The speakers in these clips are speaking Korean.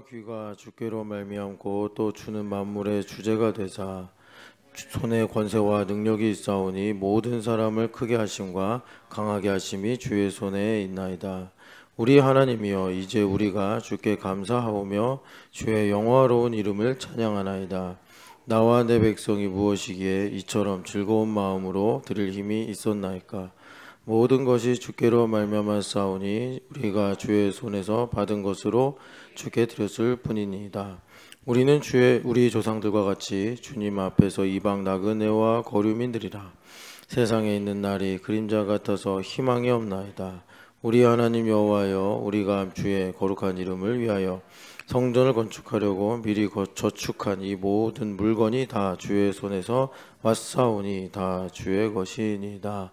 손과 귀가 주께로 말미암고 또 주는 만물의 주제가 되자 손에 권세와 능력이 있사오니 모든 사람을 크게 하심과 강하게 하심이 주의 손에 있나이다. 우리 하나님이여 이제 우리가 주께 감사하오며 주의 영화로운 이름을 찬양하나이다. 나와 내 백성이 무엇이기에 이처럼 즐거운 마음으로 드릴 힘이 있었나이까. 모든 것이 주께로 말미암았사오니 우리가 주의 손에서 받은 것으로 주께 드렸을 뿐이니이다. 우리는 우리 조상들과 같이 주님 앞에서 이방 나그네와 거류민들이라. 세상에 있는 날이 그림자 같아서 희망이 없나이다. 우리 하나님 여호와여 우리가 주의 거룩한 이름을 위하여 성전을 건축하려고 미리 저축한 이 모든 물건이 다 주의 손에서 왔사오니 다 주의 것이니이다.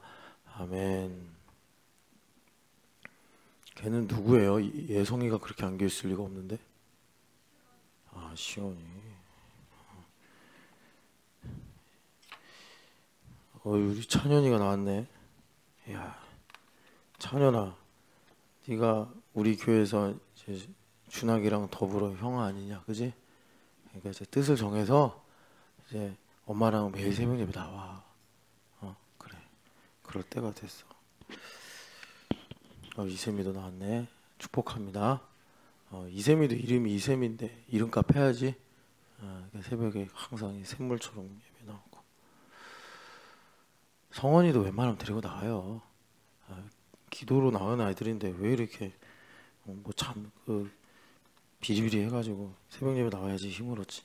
아멘. 걔는 누구예요? 예성이가 그렇게 안겨있을 리가 없는데. 아, 시온이. 우리 찬현이가 나왔네. 야, 찬현아, 네가 우리 교회에서 이제 준학이랑 더불어 형 아니냐, 그지? 그러니까 이제 뜻을 정해서 이제 엄마랑 매일 새벽 예배 나와. 그래. 그럴 때가 됐어. 이세미도 나왔네. 축복합니다. 이세미도 이름이 이세미인데 이름값 해야지. 새벽에 항상 이 샘물처럼 예배 나오고. 성원이도 웬만하면 데리고 나와요. 기도로 나온 아이들인데 왜 이렇게 비리비리 해가지고 새벽 예배 나와야지 힘을 얻지.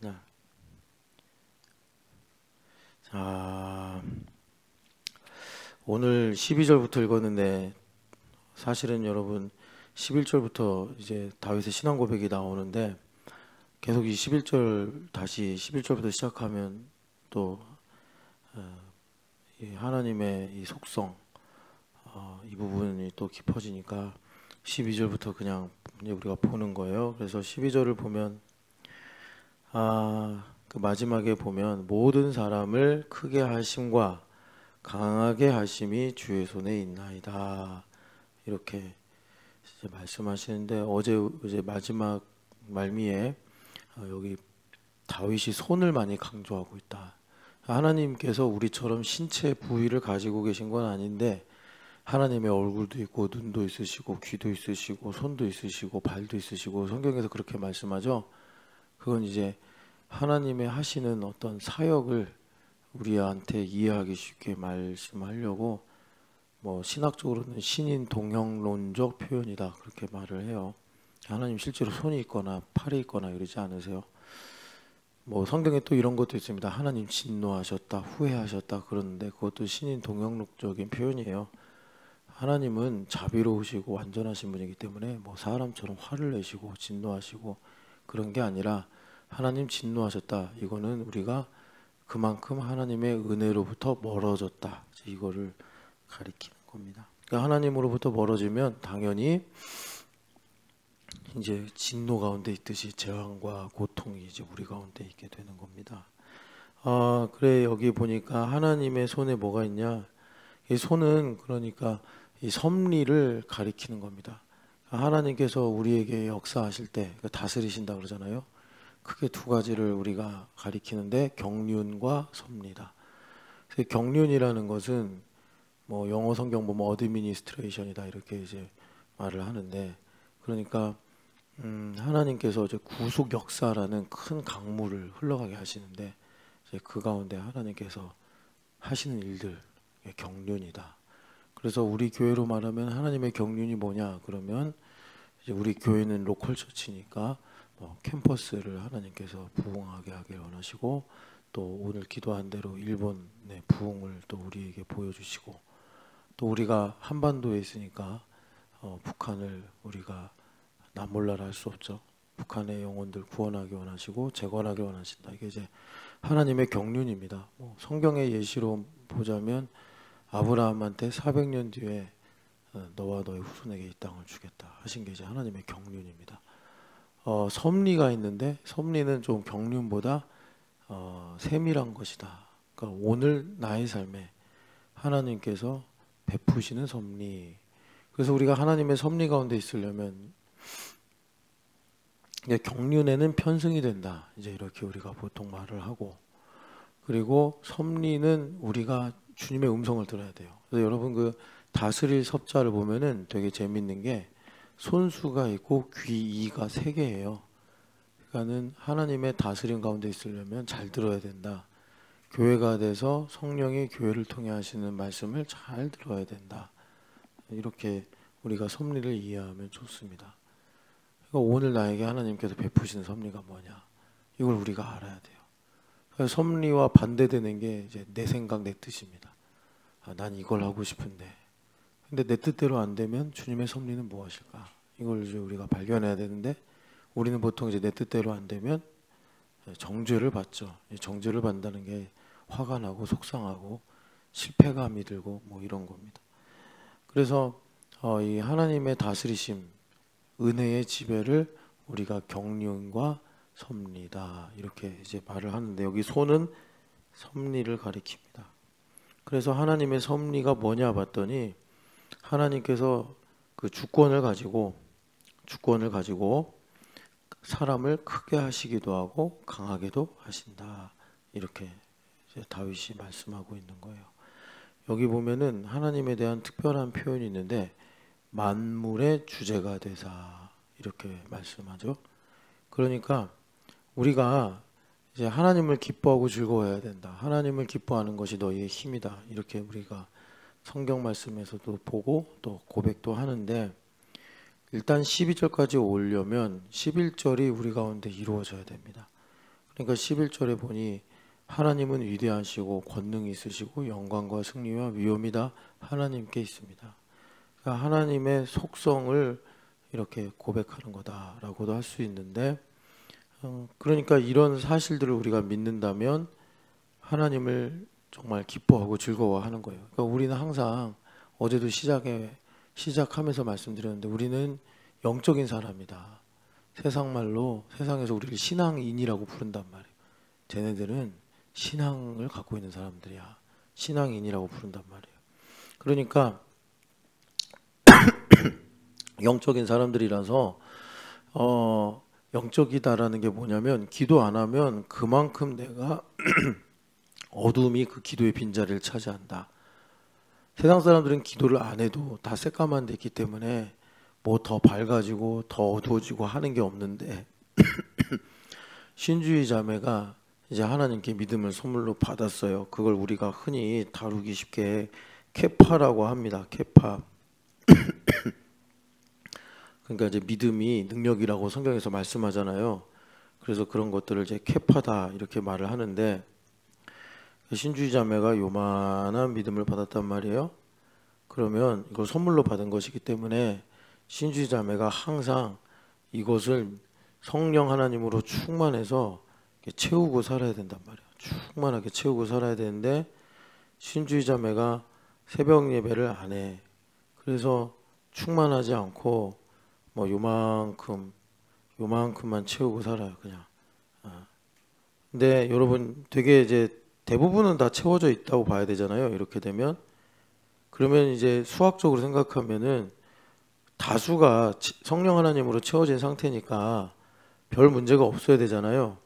맨날. 자, 오늘 12절부터 읽었는데 사실은 여러분 11절부터 이제 다윗의 신앙 고백이 나오는데 계속 이 11절 다시 11절부터 시작하면 또 이 하나님의 이 속성 이 부분이 또 깊어지니까 12절부터 그냥 이제 우리가 보는 거예요. 그래서 12절을 보면 그 마지막에 보면 모든 사람을 크게 하심과 강하게 하심이 주의 손에 있나이다. 이렇게 이제 말씀하시는데 어제 이제 마지막 말미에 여기 다윗이 손을 많이 강조하고 있다. 하나님께서 우리처럼 신체 부위를 가지고 계신 건 아닌데 하나님의 얼굴도 있고 눈도 있으시고 귀도 있으시고 손도 있으시고 발도 있으시고 성경에서 그렇게 말씀하죠. 그건 이제 하나님의 하시는 어떤 사역을 우리한테 이해하기 쉽게 말씀하려고 신학적으로는 신인 동형론적 표현이다 그렇게 말을 해요. 하나님 실제로 손이 있거나 팔이 있거나 이러지 않으세요. 성경에 또 이런 것도 있습니다. 하나님 진노하셨다, 후회하셨다 그러는데 그것도 신인 동형론적인 표현이에요. 하나님은 자비로우시고 완전하신 분이기 때문에 사람처럼 화를 내시고 진노하시고 그런 게 아니라 하나님 진노하셨다. 이거는 우리가 그만큼 하나님의 은혜로부터 멀어졌다. 이거를 가리키는 겁니다. 그러니까 하나님으로부터 멀어지면 당연히 이제 진노 가운데 있듯이 재앙과 고통이 이제 우리 가운데 있게 되는 겁니다. 그래 여기 보니까 하나님의 손에 뭐가 있냐? 이 손은 그러니까 이 섭리를 가리키는 겁니다. 하나님께서 우리에게 역사하실 때 다스리신다 그러잖아요. 크게 두 가지를 우리가 가리키는데 경륜과 섭리다. 경륜이라는 것은 영어 성경 보면 어드미니스트레이션이다 이렇게 이제 말을 하는데 그러니까 하나님께서 이제 구속 역사라는 큰 강물을 흘러가게 하시는데 이제 그 가운데 하나님께서 하시는 일들 경륜이다. 그래서 우리 교회로 말하면 하나님의 경륜이 뭐냐 그러면 이제 우리 교회는 로컬 처치니까 캠퍼스를 하나님께서 부흥하게 하길 원하시고 또 오늘 기도한 대로 일본의 부흥을 또 우리에게 보여주시고 또 우리가 한반도에 있으니까 북한을 우리가 남몰라라 할 수 없죠. 북한의 영혼들 구원하기 원하시고 재건하기 원하신다. 이게 이제 하나님의 경륜입니다. 성경의 예시로 보자면 아브라함한테 400년 뒤에 너와 너의 후손에게 이 땅을 주겠다 하신 게 이제 하나님의 경륜입니다. 섭리가 있는데 섭리는 좀 경륜보다 세밀한 것이다. 그러니까 오늘 나의 삶에 하나님께서 베푸시는 섭리. 그래서 우리가 하나님의 섭리 가운데 있으려면 경륜에는 편승이 된다. 이제 이렇게 우리가 보통 말을 하고, 그리고 섭리는 우리가 주님의 음성을 들어야 돼요. 그래서 여러분 그 다스릴 섭자를 보면은 되게 재밌는 게 손수가 있고 귀이가 세 개예요. 그러니까는 하나님의 다스림 가운데 있으려면 잘 들어야 된다. 교회가 돼서 성령이 교회를 통해 하시는 말씀을 잘 들어야 된다. 이렇게 우리가 섭리를 이해하면 좋습니다. 그러니까 오늘 나에게 하나님께서 베푸시는 섭리가 뭐냐? 이걸 우리가 알아야 돼요. 그래서 섭리와 반대되는 게 이제 내 생각, 내 뜻입니다. 난 이걸 하고 싶은데, 근데 내 뜻대로 안 되면 주님의 섭리는 무엇일까? 이걸 이제 우리가 발견해야 되는데, 우리는 보통 이제 내 뜻대로 안 되면 정죄를 받죠. 정죄를 받는다는 게 화가 나고 속상하고 실패감이 들고 뭐 이런 겁니다. 그래서 이 하나님의 다스리심, 은혜의 지배를 우리가 경륜과 섭리다 이렇게 이제 말을 하는데, 여기 소는 섭리를 가리킵니다. 그래서 하나님의 섭리가 뭐냐 봤더니 하나님께서 그 주권을 가지고 사람을 크게 하시기도 하고 강하게도 하신다. 이렇게 이제 다윗이 말씀하고 있는 거예요. 여기 보면은 하나님에 대한 특별한 표현이 있는데 만물의 주제가 되사 이렇게 말씀하죠. 그러니까 우리가 이제 하나님을 기뻐하고 즐거워해야 된다. 하나님을 기뻐하는 것이 너희의 힘이다. 이렇게 우리가 성경 말씀에서도 보고 또 고백도 하는데, 일단 12절까지 오려면 11절이 우리 가운데 이루어져야 됩니다. 그러니까 11절에 보니 하나님은 위대하시고 권능이 있으시고 영광과 승리와 위엄이 다 하나님께 있습니다. 그러니까 하나님의 속성을 이렇게 고백하는 거다라고도 할 수 있는데, 그러니까 이런 사실들을 우리가 믿는다면 하나님을 정말 기뻐하고 즐거워하는 거예요. 그러니까 우리는 항상 어제도 시작하면서 말씀드렸는데 우리는 영적인 사람이다. 세상 말로 세상에서 우리를 신앙인이라고 부른단 말이에요. 쟤네들은 신앙을 갖고 있는 사람들이야. 신앙인이라고 부른단 말이에요. 그러니까 영적인 사람들이라서 영적이다라는 게 뭐냐면 기도 안 하면 그만큼 내가 어둠이 그 기도의 빈자리를 차지한다. 세상 사람들은 기도를 안 해도 다 새까만 데 있기 때문에 뭐 더 밝아지고 더 어두워지고 하는 게 없는데 신주의 자매가 이제 하나님께 믿음을 선물로 받았어요. 그걸 우리가 흔히 다루기 쉽게 케파라고 합니다. 케파. 그러니까 이제 믿음이 능력이라고 성경에서 말씀하잖아요. 그래서 그런 것들을 이제 케파다 이렇게 말을 하는데, 신주의 자매가 요만한 믿음을 받았단 말이에요. 그러면 이걸 선물로 받은 것이기 때문에 신주의 자매가 항상 이것을 성령 하나님으로 충만해서 채우고 살아야 된단 말이에요. 충만하게 채우고 살아야 되는데 신주의 자매가 새벽 예배를 안 해. 그래서 충만하지 않고 뭐 요만큼만 채우고 살아요, 그냥. 근데 여러분 되게 이제 대부분은 다 채워져 있다고 봐야 되잖아요. 이렇게 되면 그러면 이제 수학적으로 생각하면은 다수가 성령 하나님으로 채워진 상태니까 별 문제가 없어야 되잖아요.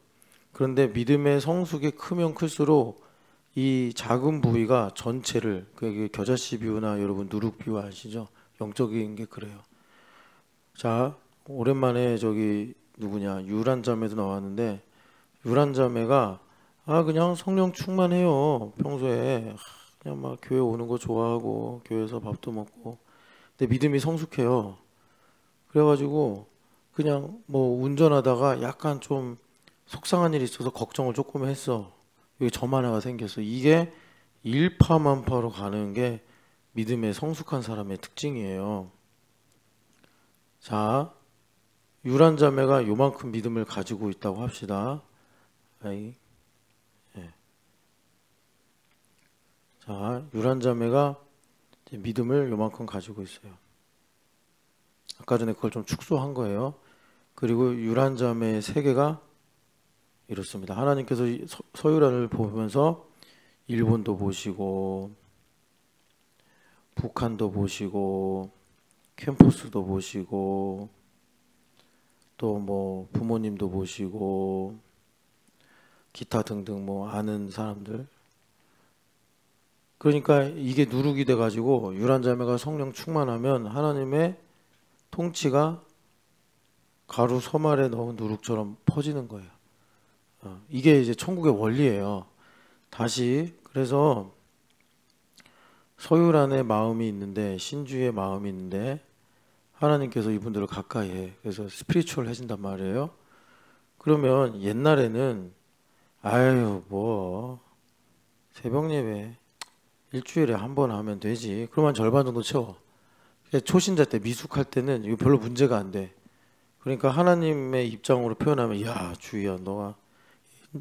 그런데 믿음의 성숙이 크면 클수록 이 작은 부위가 전체를, 그게 겨자씨 비유나 여러분 누룩 비유 아시죠? 영적인 게 그래요. 자, 오랜만에 저기 누구냐 유란 자매도 나왔는데, 유란 자매가 그냥 성령 충만해요. 평소에 그냥 막 교회 오는 거 좋아하고 교회에서 밥도 먹고, 근데 믿음이 성숙해요. 그래가지고 그냥 뭐 운전하다가 약간 좀 속상한 일이 있어서 걱정을 조금 했어. 여기 점 하나가 생겼어. 이게 일파만파로 가는 게 믿음의 성숙한 사람의 특징이에요. 자, 유란 자매가 요만큼 믿음을 가지고 있다고 합시다. 예. 자, 유란 자매가 믿음을 요만큼 가지고 있어요. 아까 전에 그걸 좀 축소한 거예요. 그리고 유란 자매의 세계가 이렇습니다. 하나님께서 서유란을 보면서 일본도 보시고 북한도 보시고 캠퍼스도 보시고 또 뭐 부모님도 모시고 기타 등등 뭐 아는 사람들. 그러니까 이게 누룩이 돼 가지고 유란자매가 성령 충만하면 하나님의 통치가 가루 섬알에 넣은 누룩처럼 퍼지는 거예요. 이게 이제 천국의 원리예요. 다시 그래서 서유란의 마음이 있는데 신주의 마음이 있는데 하나님께서 이분들을 가까이 해. 그래서 스피리추얼해진단 말이에요. 그러면 옛날에는 아유 뭐 새벽 예배 일주일에 한 번 하면 되지. 그러면 절반 정도 채워. 초신자 때 미숙할 때는 이거 별로 문제가 안 돼. 그러니까 하나님의 입장으로 표현하면 야 주희야 너가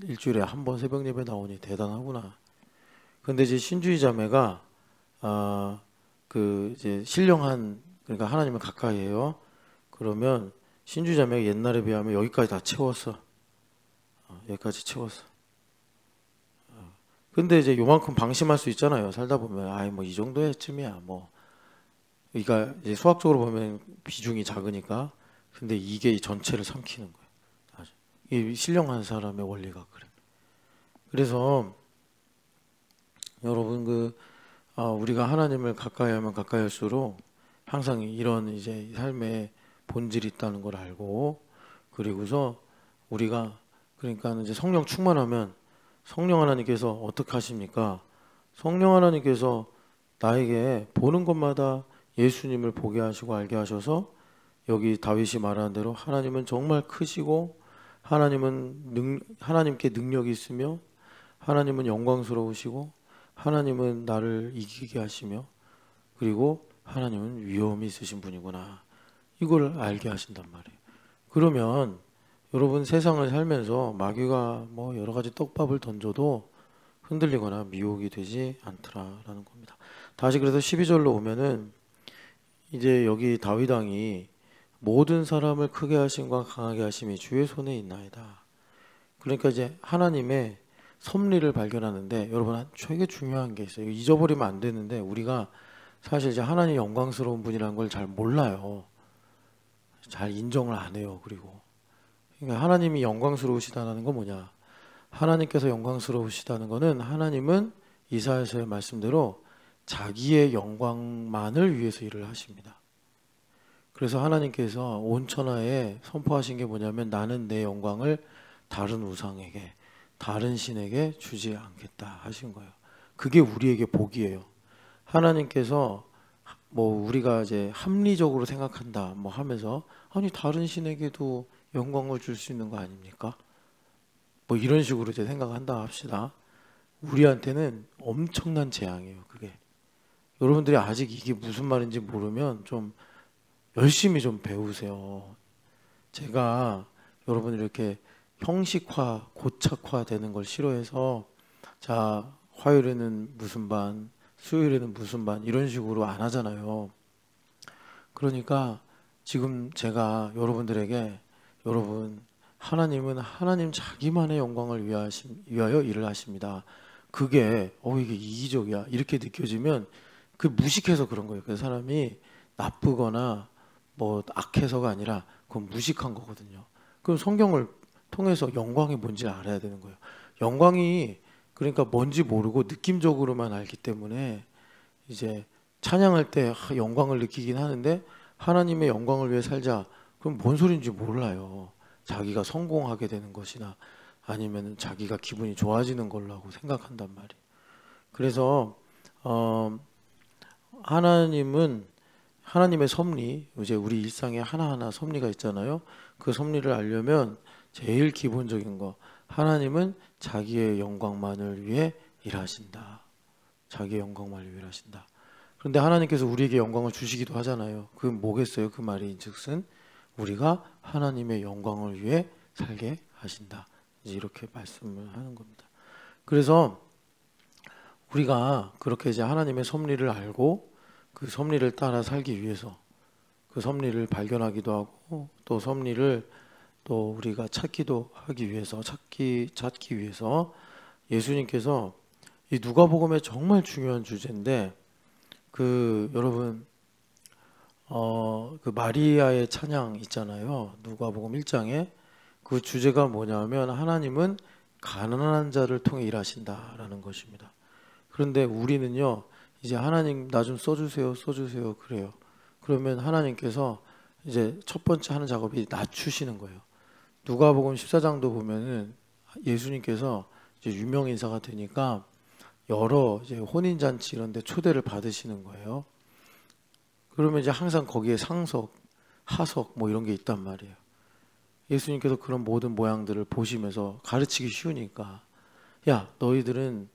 일주일에 한 번 새벽 예배 나오니 대단하구나. 근데 이제 신주의 자매가 그 이제 신령한 그러니까 하나님을 가까이 해요. 그러면 신주의 자매가 옛날에 비하면 여기까지 다 채웠어. 여기까지 채웠어. 근데 이제 요만큼 방심할 수 있잖아요. 살다 보면 아이 뭐 이 정도쯤이야 뭐. 그러니까 이제 수학적으로 보면 비중이 작으니까. 근데 이게 이 전체를 삼키는 거예요. 아주. 이 신령한 사람의 원리가 그래. 그래서 여러분 우리가 하나님을 가까이 하면 가까이 할수록 항상 이런 이제 삶의 본질이 있다는 걸 알고 그리고서 우리가 그러니까 이제 성령 충만하면 성령 하나님께서 어떻게 하십니까? 성령 하나님께서 나에게 보는 것마다 예수님을 보게 하시고 알게 하셔서 여기 다윗이 말하는 대로 하나님은 정말 크시고 하나님께 능력이 있으며 하나님은 영광스러우시고 하나님은 나를 이기게 하시며 그리고 하나님은 위엄이 있으신 분이구나. 이걸 알게 하신단 말이에요. 그러면 여러분 세상을 살면서 마귀가 뭐 여러 가지 떡밥을 던져도 흔들리거나 미혹이 되지 않더라라는 겁니다. 다시 그래서 12절로 오면은 이제 여기 다윗 왕이 모든 사람을 크게 하심과 강하게 하심이 주의 손에 있나이다. 그러니까 이제 하나님의 섭리를 발견하는데 여러분 되게 중요한 게 있어요. 잊어버리면 안 되는데 우리가 사실 이제 하나님 영광스러운 분이라는 걸 잘 몰라요. 잘 인정을 안 해요. 그리고 그러니까 하나님이 영광스러우시다는 건 뭐냐? 하나님께서 영광스러우시다는 것은 하나님은 이사야서의 말씀대로 자기의 영광만을 위해서 일을 하십니다. 그래서 하나님께서 온 천하에 선포하신 게 뭐냐면 나는 내 영광을 다른 우상에게 다른 신에게 주지 않겠다 하신 거예요. 그게 우리에게 복이에요. 하나님께서 뭐 우리가 이제 합리적으로 생각한다 뭐 하면서 아니 다른 신에게도 영광을 줄 수 있는 거 아닙니까? 뭐 이런 식으로 이제 생각한다 합시다. 우리한테는 엄청난 재앙이에요. 그게 여러분들이 아직 이게 무슨 말인지 모르면 좀 열심히 좀 배우세요. 제가 여러분 이렇게 형식화, 고착화 되는 걸 싫어해서 자 화요일에는 무슨 반, 수요일에는 무슨 반 이런 식으로 안 하잖아요. 그러니까 지금 제가 여러분들에게 여러분 하나님은 하나님 자기만의 영광을 위하여 일을 하십니다. 그게 이게 이기적이야 이렇게 느껴지면 그 무식해서 그런 거예요. 그 사람이 나쁘거나 뭐 악해서가 아니라 그건 무식한 거거든요. 그럼 성경을 통해서 영광이 뭔지 알아야 되는 거예요. 영광이 그러니까 뭔지 모르고 느낌적으로만 알기 때문에 이제 찬양할 때 영광을 느끼긴 하는데 하나님의 영광을 위해 살자. 그럼 뭔 소리인지 몰라요. 자기가 성공하게 되는 것이나 아니면 자기가 기분이 좋아지는 걸로 하고 생각한단 말이에요. 그래서 하나님은 하나님의 섭리, 이제 우리 일상에 하나하나 섭리가 있잖아요. 그 섭리를 알려면 제일 기본적인 거, 하나님은 자기의 영광만을 위해 일하신다. 자기의 영광만을 위해 일하신다. 그런데 하나님께서 우리에게 영광을 주시기도 하잖아요. 그 뭐겠어요? 그 말인즉슨 우리가 하나님의 영광을 위해 살게 하신다. 이제 이렇게 말씀을 하는 겁니다. 그래서 우리가 그렇게 이제 하나님의 섭리를 알고 그 섭리를 따라 살기 위해서 그 섭리를 발견하기도 하고 또 섭리를 또 우리가 찾기도 하기 위해서 찾기 위해서 예수님께서 이 누가복음의 정말 중요한 주제인데 그 여러분 그 마리아의 찬양 있잖아요. 누가복음 1장에 그 주제가 뭐냐면 하나님은 가난한 자를 통해 일하신다라는 것입니다. 그런데 우리는요, 이제 하나님 나 좀 써주세요, 써주세요 그래요. 그러면 하나님께서 이제 첫 번째 하는 작업이 낮추시는 거예요. 누가복음 14장도 보면은 예수님께서 이제 유명 인사가 되니까 여러 이제 혼인 잔치 이런 데 초대를 받으시는 거예요. 그러면 이제 항상 거기에 상석, 하석 뭐 이런 게 있단 말이에요. 예수님께서 그런 모든 모양들을 보시면서 가르치기 쉬우니까 야, 너희들은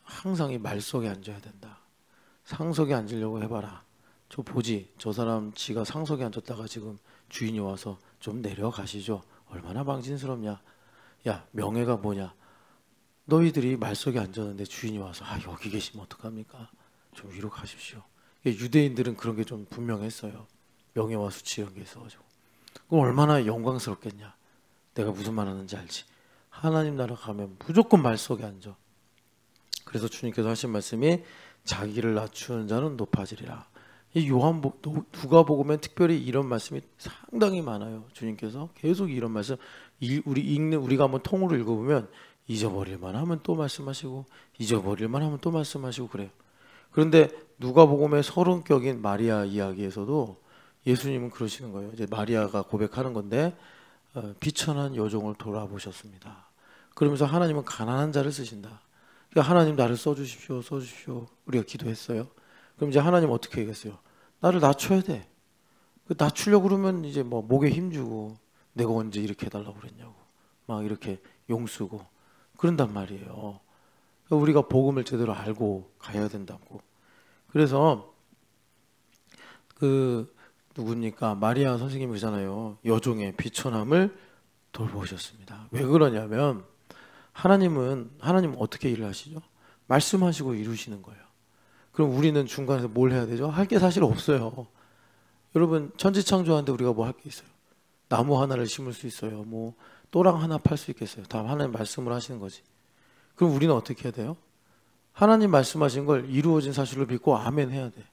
항상 이 말석에 앉아야 된다. 상석에 앉으려고 해봐라. 저 보지, 저 사람 지가 상석에 앉았다가 지금 주인이 와서 좀 내려가시죠. 얼마나 망신스럽냐. 야, 명예가 뭐냐. 너희들이 말석에 앉았는데 주인이 와서 여기 계시면 어떡합니까? 좀 위로 가십시오. 유대인들은 그런 게 좀 분명했어요. 명예와 수치 이런 게 있어가지고. 그럼 얼마나 영광스럽겠냐. 내가 무슨 말 하는지 알지. 하나님 나라 가면 무조건 말석에 앉아. 그래서 주님께서 하신 말씀이 자기를 낮추는 자는 높아지리라. 이 누가복음엔 특별히 이런 말씀이 상당히 많아요. 주님께서 계속 이런 말씀, 우리가 한번 통으로 읽어보면 잊어버릴만 하면 또 말씀하시고 잊어버릴만 하면 또 말씀하시고 그래요. 그런데 누가복음의 서론격인 마리아 이야기에서도 예수님은 그러시는 거예요. 이제 마리아가 고백하는 건데 비천한 여종을 돌아보셨습니다. 그러면서 하나님은 가난한 자를 쓰신다. 그러니까 하나님 나를 써주십시오, 써주십시오. 우리가 기도했어요. 그럼 이제 하나님 어떻게 얘기했어요? 나를 낮춰야 돼. 낮추려고 그러면 이제 뭐 목에 힘주고 내가 언제 이렇게 해달라고 그랬냐고 막 이렇게 용쓰고 그런단 말이에요. 우리가 복음을 제대로 알고 가야 된다고. 그래서 누굽니까? 마리아 선생님이 그러잖아요. 여종의 비천함을 돌보셨습니다. 왜 그러냐면 하나님 어떻게 일을 하시죠? 말씀하시고 이루시는 거예요. 그럼 우리는 중간에서 뭘 해야 되죠? 할 게 사실 없어요. 여러분 천지창조하는데 우리가 뭐 할 게 있어요? 나무 하나를 심을 수 있어요. 뭐 또랑 하나 팔 수 있겠어요. 다 하나님 말씀을 하시는 거지. 그럼 우리는 어떻게 해야 돼요? 하나님 말씀하신 걸 이루어진 사실로 믿고 아멘 해야 돼.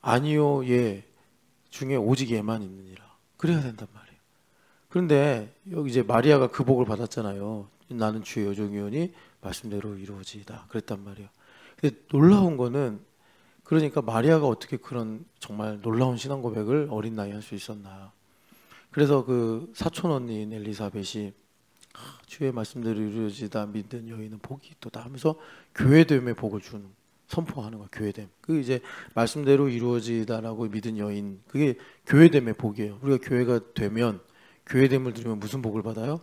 아니요, 예 중에 오직 예만 있느니라. 그래야 된단 말이에요. 그런데 여기 이제 마리아가 그 복을 받았잖아요. 나는 주의 여종이오니 말씀대로 이루어지이다. 그랬단 말이에요. 근데 놀라운 거는 그러니까 마리아가 어떻게 그런 정말 놀라운 신앙 고백을 어린 나이에 할 수 있었나. 그래서 그 사촌 언니인 엘리사벳이 주의 말씀대로 이루어지다 믿는 여인은 복이 있도다 하면서 교회됨의 복을 주는 선포하는 거야. 교회됨. 그 이제 말씀대로 이루어지다라고 믿은 여인 그게 교회됨의 복이에요. 우리가 교회가 되면 교회됨을 들으면 무슨 복을 받아요?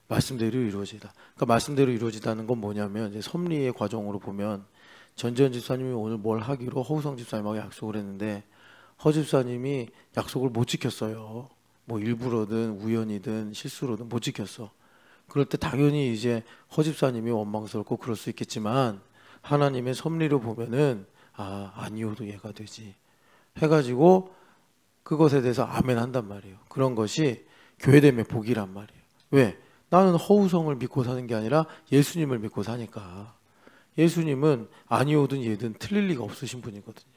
말씀대로 이루어지다. 그러니까 말씀대로 이루어지다는 건 뭐냐면 이제 섭리의 과정으로 보면 전지현 집사님이 오늘 뭘 하기로 허우성 집사님하고 약속을 했는데 허 집사님이 약속을 못 지켰어요. 뭐 일부러든 우연이든 실수로든 못 지켰어. 그럴 때 당연히 이제 허 집사님이 원망스럽고 그럴 수 있겠지만 하나님의 섭리로 보면은 아니어도 얘가 되지 해가지고 그것에 대해서 아멘 한단 말이에요. 그런 것이 교회됨의 복이란 말이에요. 왜? 나는 허우성을 믿고 사는 게 아니라 예수님을 믿고 사니까. 예수님은 아니오든 예든 틀릴 리가 없으신 분이거든요.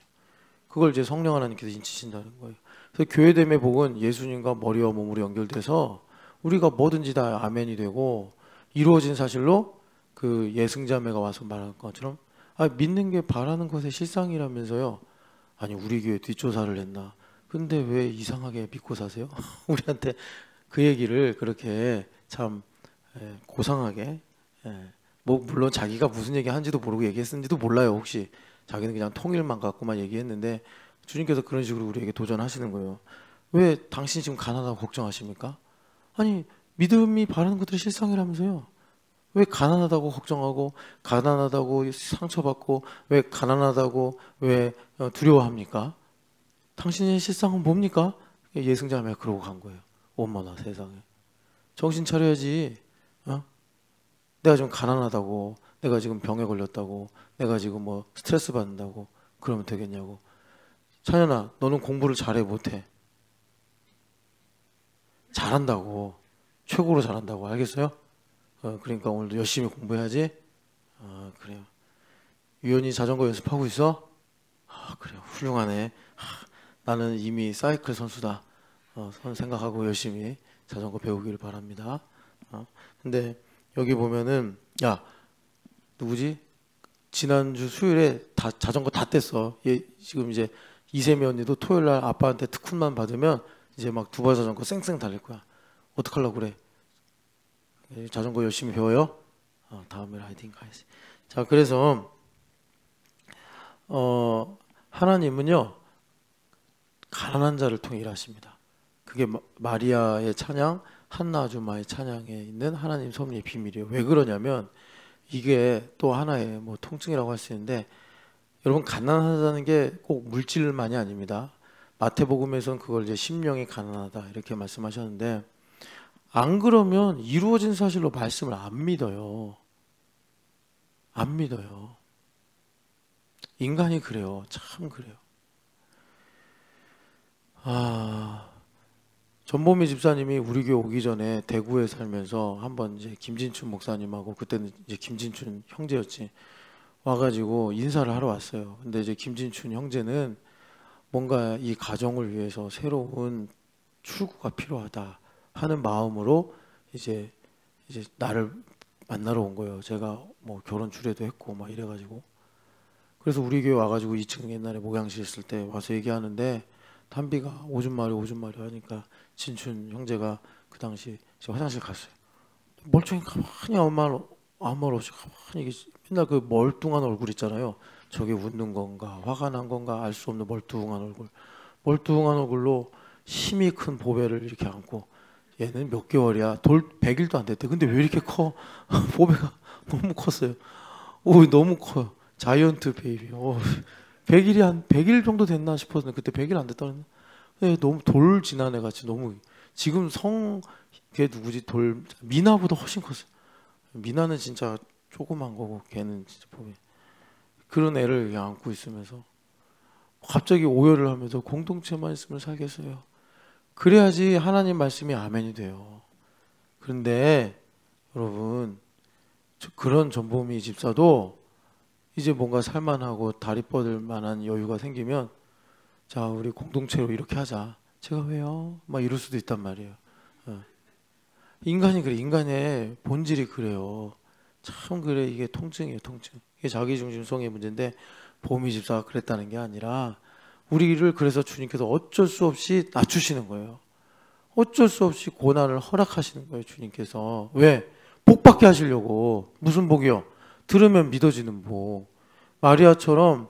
그걸 이제 성령 하나님께서 인치신다는 거예요. 그래서 교회됨의 복은 예수님과 머리와 몸으로 연결돼서 우리가 뭐든지 다 아멘이 되고 이루어진 사실로 그 예승자매가 와서 말한 것처럼 믿는 게 바라는 것의 실상이라면서요. 아니 우리 교회 뒷조사를 했나. 근데 왜 이상하게 믿고 사세요? 우리한테 그 얘기를 그렇게 참 고상하게 뭐 물론 자기가 무슨 얘기 한지도 모르고 얘기했는지도 몰라요. 혹시 자기는 그냥 통일만 갖고만 얘기했는데 주님께서 그런 식으로 우리에게 도전하시는 거예요. 왜 당신이 지금 가난하다고 걱정하십니까? 아니 믿음이 바라는 것들이 실상이라면서요. 왜 가난하다고 걱정하고 가난하다고 상처받고 왜 가난하다고 왜 두려워합니까? 당신의 실상은 뭡니까? 예승자매가 그러고 간 거예요. 어머나 세상에. 정신 차려야지. 내가 지금 가난하다고, 내가 지금 병에 걸렸다고, 내가 지금 뭐 스트레스 받는다고 그러면 되겠냐고. 찬현아, 너는 공부를 잘해 못해? 잘한다고. 최고로 잘한다고. 알겠어요? 그러니까 오늘도 열심히 공부해야지. 그래요. 유연이 자전거 연습하고 있어? 그래요. 훌륭하네. 나는 이미 사이클 선수다. 생각하고 열심히 자전거 배우기를 바랍니다. 근데 여기 보면은 야 누구지? 지난주 수요일에 다 자전거 다 뗐어. 얘 지금 이제 이세미 언니도 토요일 날 아빠한테 특훈만 받으면 이제 막 두발 자전거 쌩쌩 달릴 거야. 어떡하려고 그래? 자전거 열심히 배워요? 다음에 라이딩 가야지. 자, 그래서 하나님은요 가난한 자를 통해 일하십니다. 그게 마리아의 찬양, 한나 아주마의 찬양에 있는 하나님 섭리의 비밀이에요. 왜 그러냐면 이게 또 하나의 뭐 통증이라고 할 수 있는데, 여러분 가난하다는 게 꼭 물질만이 아닙니다. 마태복음에서는 그걸 이제 심령이 가난하다 이렇게 말씀하셨는데, 안 그러면 이루어진 사실로 말씀을 안 믿어요. 안 믿어요. 인간이 그래요. 참 그래요. 전보미 집사님이 우리 교회 오기 전에 대구에 살면서 한번 이제 김진춘 목사님하고, 그때는 이제 김진춘 형제였지, 와가지고 인사를 하러 왔어요. 근데 이제 김진춘 형제는 뭔가 이 가정을 위해서 새로운 출구가 필요하다 하는 마음으로 이제 나를 만나러 온 거예요. 제가 뭐 결혼 주례도 했고 막 이래가지고, 그래서 우리 교회 와가지고 2층 옛날에 목양실 있을 때 와서 얘기하는데, 담비가 오줌 마려 하니까 진춘 형제가 그 당시 화장실 갔어요. 멀쩡히 가만히 아무 말 없이 가만히 맨날 그 멀뚱한 얼굴 있잖아요. 저게 웃는 건가 화가 난 건가 알 수 없는 멀뚱한 얼굴로 힘이 큰 보배를 이렇게 안고, 얘는 몇 개월이야? 100일도 안 됐대. 근데 왜 이렇게 커? 보배가 너무 컸어요. 너무 커요. 자이언트 베이비. 100일 정도 됐나 싶었는데 그때 100일 안 됐다는. 네, 너무 돌 지난 애 같이 너무. 지금 걔 누구지? 미나보다 훨씬 컸어요. 미나는 진짜 조그만 거고 걔는 진짜 보면 그런 애를 안고 있으면서 갑자기 오열을 하면서 공동체만 있으면 살겠어요. 그래야지 하나님 말씀이 아멘이 돼요. 그런데 여러분, 그런 전보미 집사도 이제 뭔가 살만하고 다리 뻗을 만한 여유가 생기면, 자 우리 공동체로 이렇게 하자. 제가 왜요? 막 이럴 수도 있단 말이에요. 인간이 그래. 인간의 본질이 그래요. 참 그래. 이게 통증이에요. 통증. 이게 자기중심성의 문제인데, 보미 집사가 그랬다는 게 아니라 우리를 그래서 주님께서 어쩔 수 없이 낮추시는 거예요. 어쩔 수 없이 고난을 허락하시는 거예요. 주님께서. 왜? 복받게 하시려고. 무슨 복이요? 들으면 믿어지는 복. 마리아처럼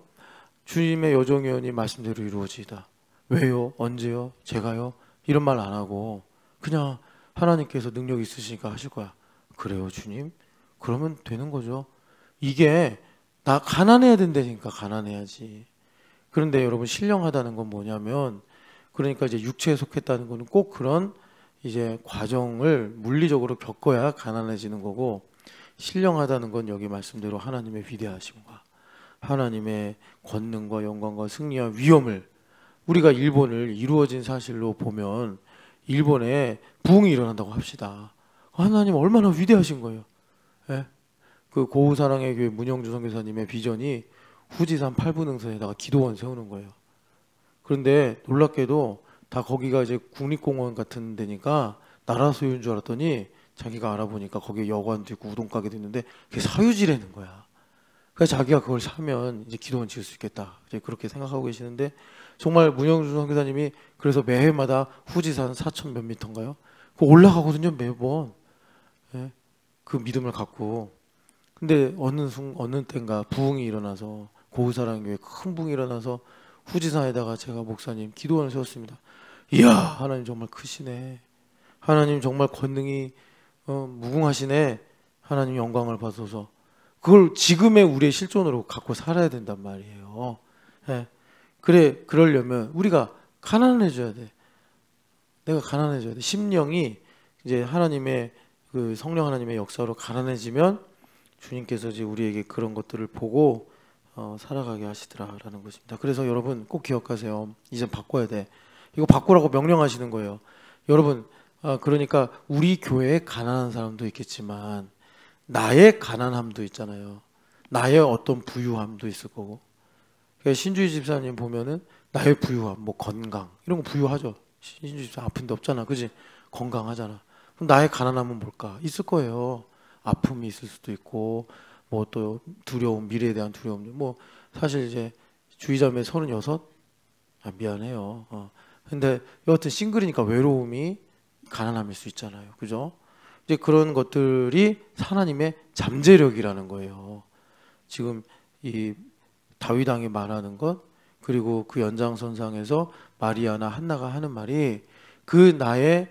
주님의 여정연이 말씀대로 이루어지다. 왜요? 언제요? 제가요? 이런 말 안 하고 그냥 하나님께서 능력 있으시니까 하실 거야. 그래요 주님? 그러면 되는 거죠. 이게 나 가난해야 된다니까 가난해야지. 그런데 여러분, 신령하다는 건 뭐냐면, 그러니까 이제 육체에 속했다는 거는 꼭 그런 이제 과정을 물리적으로 겪어야 가난해지는 거고, 신령하다는 건 여기 말씀대로 하나님의 위대하심과 하나님의 권능과 영광과 승리와 위엄을, 우리가 일본을 이루어진 사실로 보면 일본에 부흥이 일어난다고 합시다. 하나님 얼마나 위대하신 거예요. 예? 그 고우사랑의 교회 문영주 선교사님의 비전이 후지산 8분응선에다가 기도원 세우는 거예요. 그런데 놀랍게도 다 거기가 이제 국립공원 같은 데니까 나라 소유인 줄 알았더니, 자기가 알아보니까 거기에 여관도 있고 우동가게도 있는데 그게 사유지라는 거야. 그래서 자기가 그걸 사면 이제 기도원 지을 수 있겠다, 이제 그렇게 생각하고 계시는데, 정말 문영주 선교사님이 그래서 매해마다 후지산 4천 몇 미터인가요? 그 올라가거든요 매번. 예? 그 믿음을 갖고. 근데 어느 때인가 부흥이 일어나서, 고우사랑교회 큰 부흥이 일어나서 후지산에다가 제가 목사님 기도원을 세웠습니다. 이야, 하나님 정말 크시네. 하나님 정말 권능이 무궁하시네. 하나님 영광을 받아서 그걸 지금의 우리의 실존으로 갖고 살아야 된단 말이에요. 예. 그러려면 우리가 가난해져야 돼. 내가 가난해져야 돼. 심령이 이제 하나님의 그 성령 하나님의 역사로 가난해지면 주님께서 이제 우리에게 그런 것들을 보고 살아가게 하시더라라는 것입니다. 그래서 여러분 꼭 기억하세요. 이제 바꿔야 돼. 이거 바꾸라고 명령하시는 거예요. 여러분, 그러니까 우리 교회에 가난한 사람도 있겠지만 나의 가난함도 있잖아요. 나의 어떤 부유함도 있을 거고, 그러니까 신주희 집사님 보면은 나의 부유함, 뭐 건강 이런 거 부유하죠. 신주희 집사 아픈 데 없잖아, 그지? 건강하잖아. 그럼 나의 가난함은 뭘까? 있을 거예요. 아픔이 있을 수도 있고, 뭐 또 두려움, 미래에 대한 두려움. 뭐 사실 이제 주의자매 36? 아, 미안해요. 근데 여하튼 싱글이니까 외로움이 가난함일 수 있잖아요. 그죠? 이제 그런 것들이 하나님의 잠재력이라는 거예요. 지금 이 다윗 왕이 말하는 것, 그리고 그 연장선상에서 마리아나 한나가 하는 말이 그 나의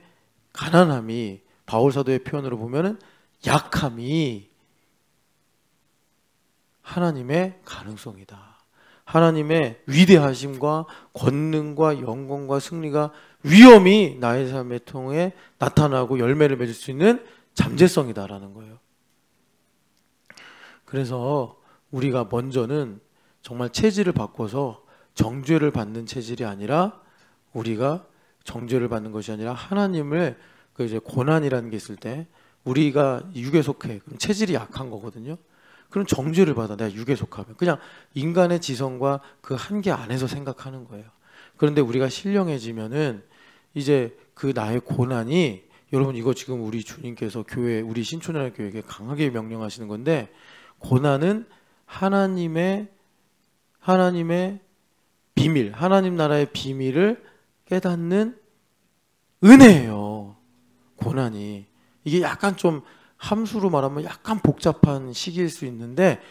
가난함이 바울 사도의 표현으로 보면은 약함이 하나님의 가능성이다. 하나님의 위대하심과 권능과 영광과 승리가 위엄이 나의 삶을 통해 나타나고 열매를 맺을 수 있는 잠재성이다라는 거예요. 그래서 우리가 먼저는 정말 체질을 바꿔서 정죄를 받는 체질이 아니라, 우리가 정죄를 받는 것이 아니라 하나님을, 그 이제 고난이라는 게 있을 때 우리가 육에 속해, 그럼 체질이 약한 거거든요. 그럼 정죄를 받아, 내가 육에 속하면. 그냥 인간의 지성과 그 한계 안에서 생각하는 거예요. 그런데 우리가 신령해지면은 이제 그 나의 고난이, 여러분 이거 지금 우리 주님께서 교회, 우리 신촌연합 교회에게 강하게 명령하시는 건데, 고난은 하나님의 비밀, 하나님 나라의 비밀을 깨닫는 은혜예요. 고난이. 이게 약간 좀 함수로 말하면 약간 복잡한 시기일 수 있는데,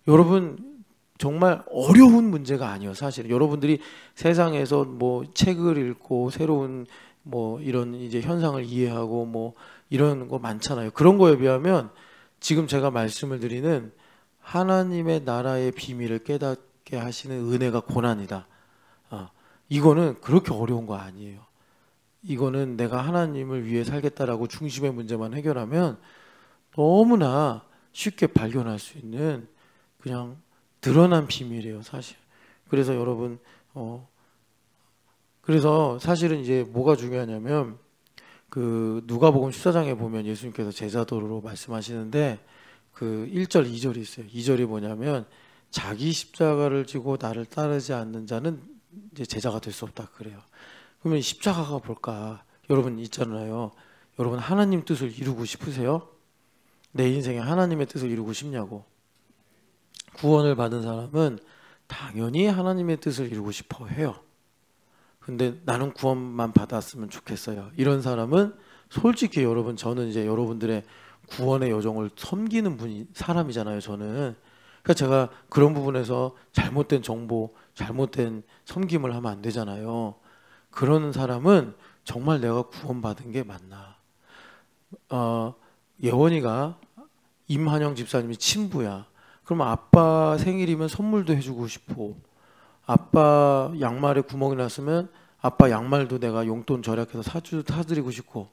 여러분 정말 어려운 문제가 아니에요. 사실 여러분들이 세상에서 뭐 책을 읽고 새로운 뭐 이런 이제 현상을 이해하고 뭐 이런 거 많잖아요. 그런 거에 비하면 지금 제가 말씀을 드리는 하나님의 나라의 비밀을 깨닫게 하시는 은혜가 고난이다. 이거는 그렇게 어려운 거 아니에요. 이거는 내가 하나님을 위해 살겠다라고 중심의 문제만 해결하면 너무나 쉽게 발견할 수 있는 그냥 드러난 비밀이에요, 사실. 그래서 여러분, 그래서 사실은 이제 뭐가 중요하냐면, 그 누가복음 14장에 보면 예수님께서 제자도로 말씀하시는데 그 1절, 2절이 있어요. 2절이 뭐냐면, 자기 십자가를 지고 나를 따르지 않는 자는 이제 제자가 될 수 없다 그래요. 그러면 십자가가 뭘까? 여러분 있잖아요. 여러분 하나님 뜻을 이루고 싶으세요? 내 인생에 하나님의 뜻을 이루고 싶냐고. 구원을 받은 사람은 당연히 하나님의 뜻을 이루고 싶어 해요. 근데 나는 구원만 받았으면 좋겠어요. 이런 사람은 솔직히 여러분, 저는 이제 여러분들의 구원의 여정을 섬기는 사람이잖아요, 저는. 그러니까 제가 그런 부분에서 잘못된 정보, 잘못된 섬김을 하면 안 되잖아요. 그런 사람은 정말 내가 구원받은 게 맞나. 예원이가 임한영 집사님이 친부야. 그럼 아빠 생일이면 선물도 해주고 싶고, 아빠 양말에 구멍이 났으면 아빠 양말도 내가 용돈 절약해서 사드리고 싶고,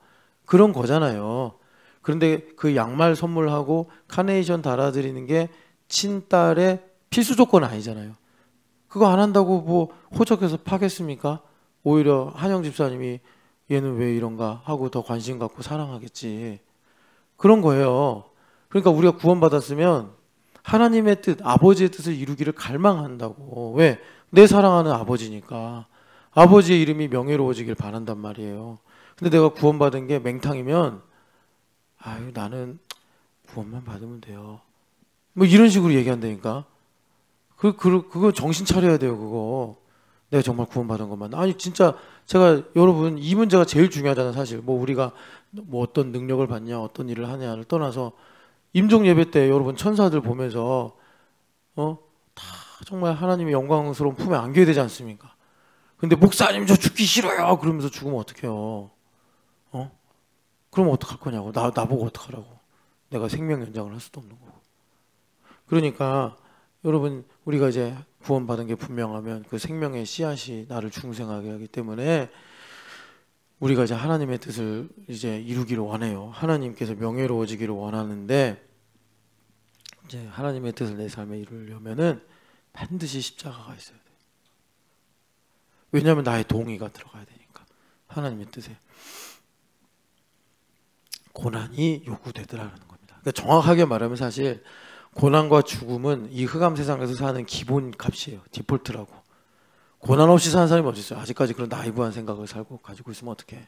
그런 거잖아요. 그런데 그 양말 선물하고 카네이션 달아드리는 게 친딸의 필수 조건 아니잖아요. 그거 안 한다고 뭐 호적해서 파겠습니까? 오히려 한영 집사님이 얘는 왜 이런가 하고 더 관심 갖고 사랑하겠지. 그런 거예요. 그러니까 우리가 구원받았으면 하나님의 뜻, 아버지의 뜻을 이루기를 갈망한다고. 왜? 내 사랑하는 아버지니까. 아버지의 이름이 명예로워지길 바란단 말이에요. 근데 내가 구원받은 게 맹탕이면, 아유, 나는 구원만 받으면 돼요. 뭐 이런 식으로 얘기한다니까. 그거 정신 차려야 돼요, 그거. 내가 정말 구원받은 것만. 아니, 진짜 제가, 여러분, 이 문제가 제일 중요하잖아요, 사실. 뭐 우리가 뭐 어떤 능력을 받냐, 어떤 일을 하냐를 떠나서, 임종 예배 때 여러분 천사들 보면서 다 정말 하나님의 영광스러운 품에 안겨야 되지 않습니까? 근데 목사님 저 죽기 싫어요 그러면서 죽으면 어떡해요? 그러면 어떡할 거냐고. 나보고 어떡하라고. 내가 생명 연장을 할 수도 없는 거고. 그러니까 여러분, 우리가 이제 구원받은 게 분명하면 그 생명의 씨앗이 나를 중생하게 하기 때문에 우리가 이제 하나님의 뜻을 이제 이루기를 원해요. 하나님께서 명예로워지기를 원하는데, 이제 하나님의 뜻을 내 삶에 이루려면은 반드시 십자가가 있어야 돼. 왜냐하면 나의 동의가 들어가야 되니까. 하나님의 뜻에 고난이 요구되더라는 겁니다. 그러니까 정확하게 말하면 사실 고난과 죽음은 이 흑암 세상에서 사는 기본 값이에요. 디폴트라고. 고난 없이 사는 사람이 어디 있어요? 아직까지 그런 나이브한 생각을 살고 가지고 있으면 어떡해.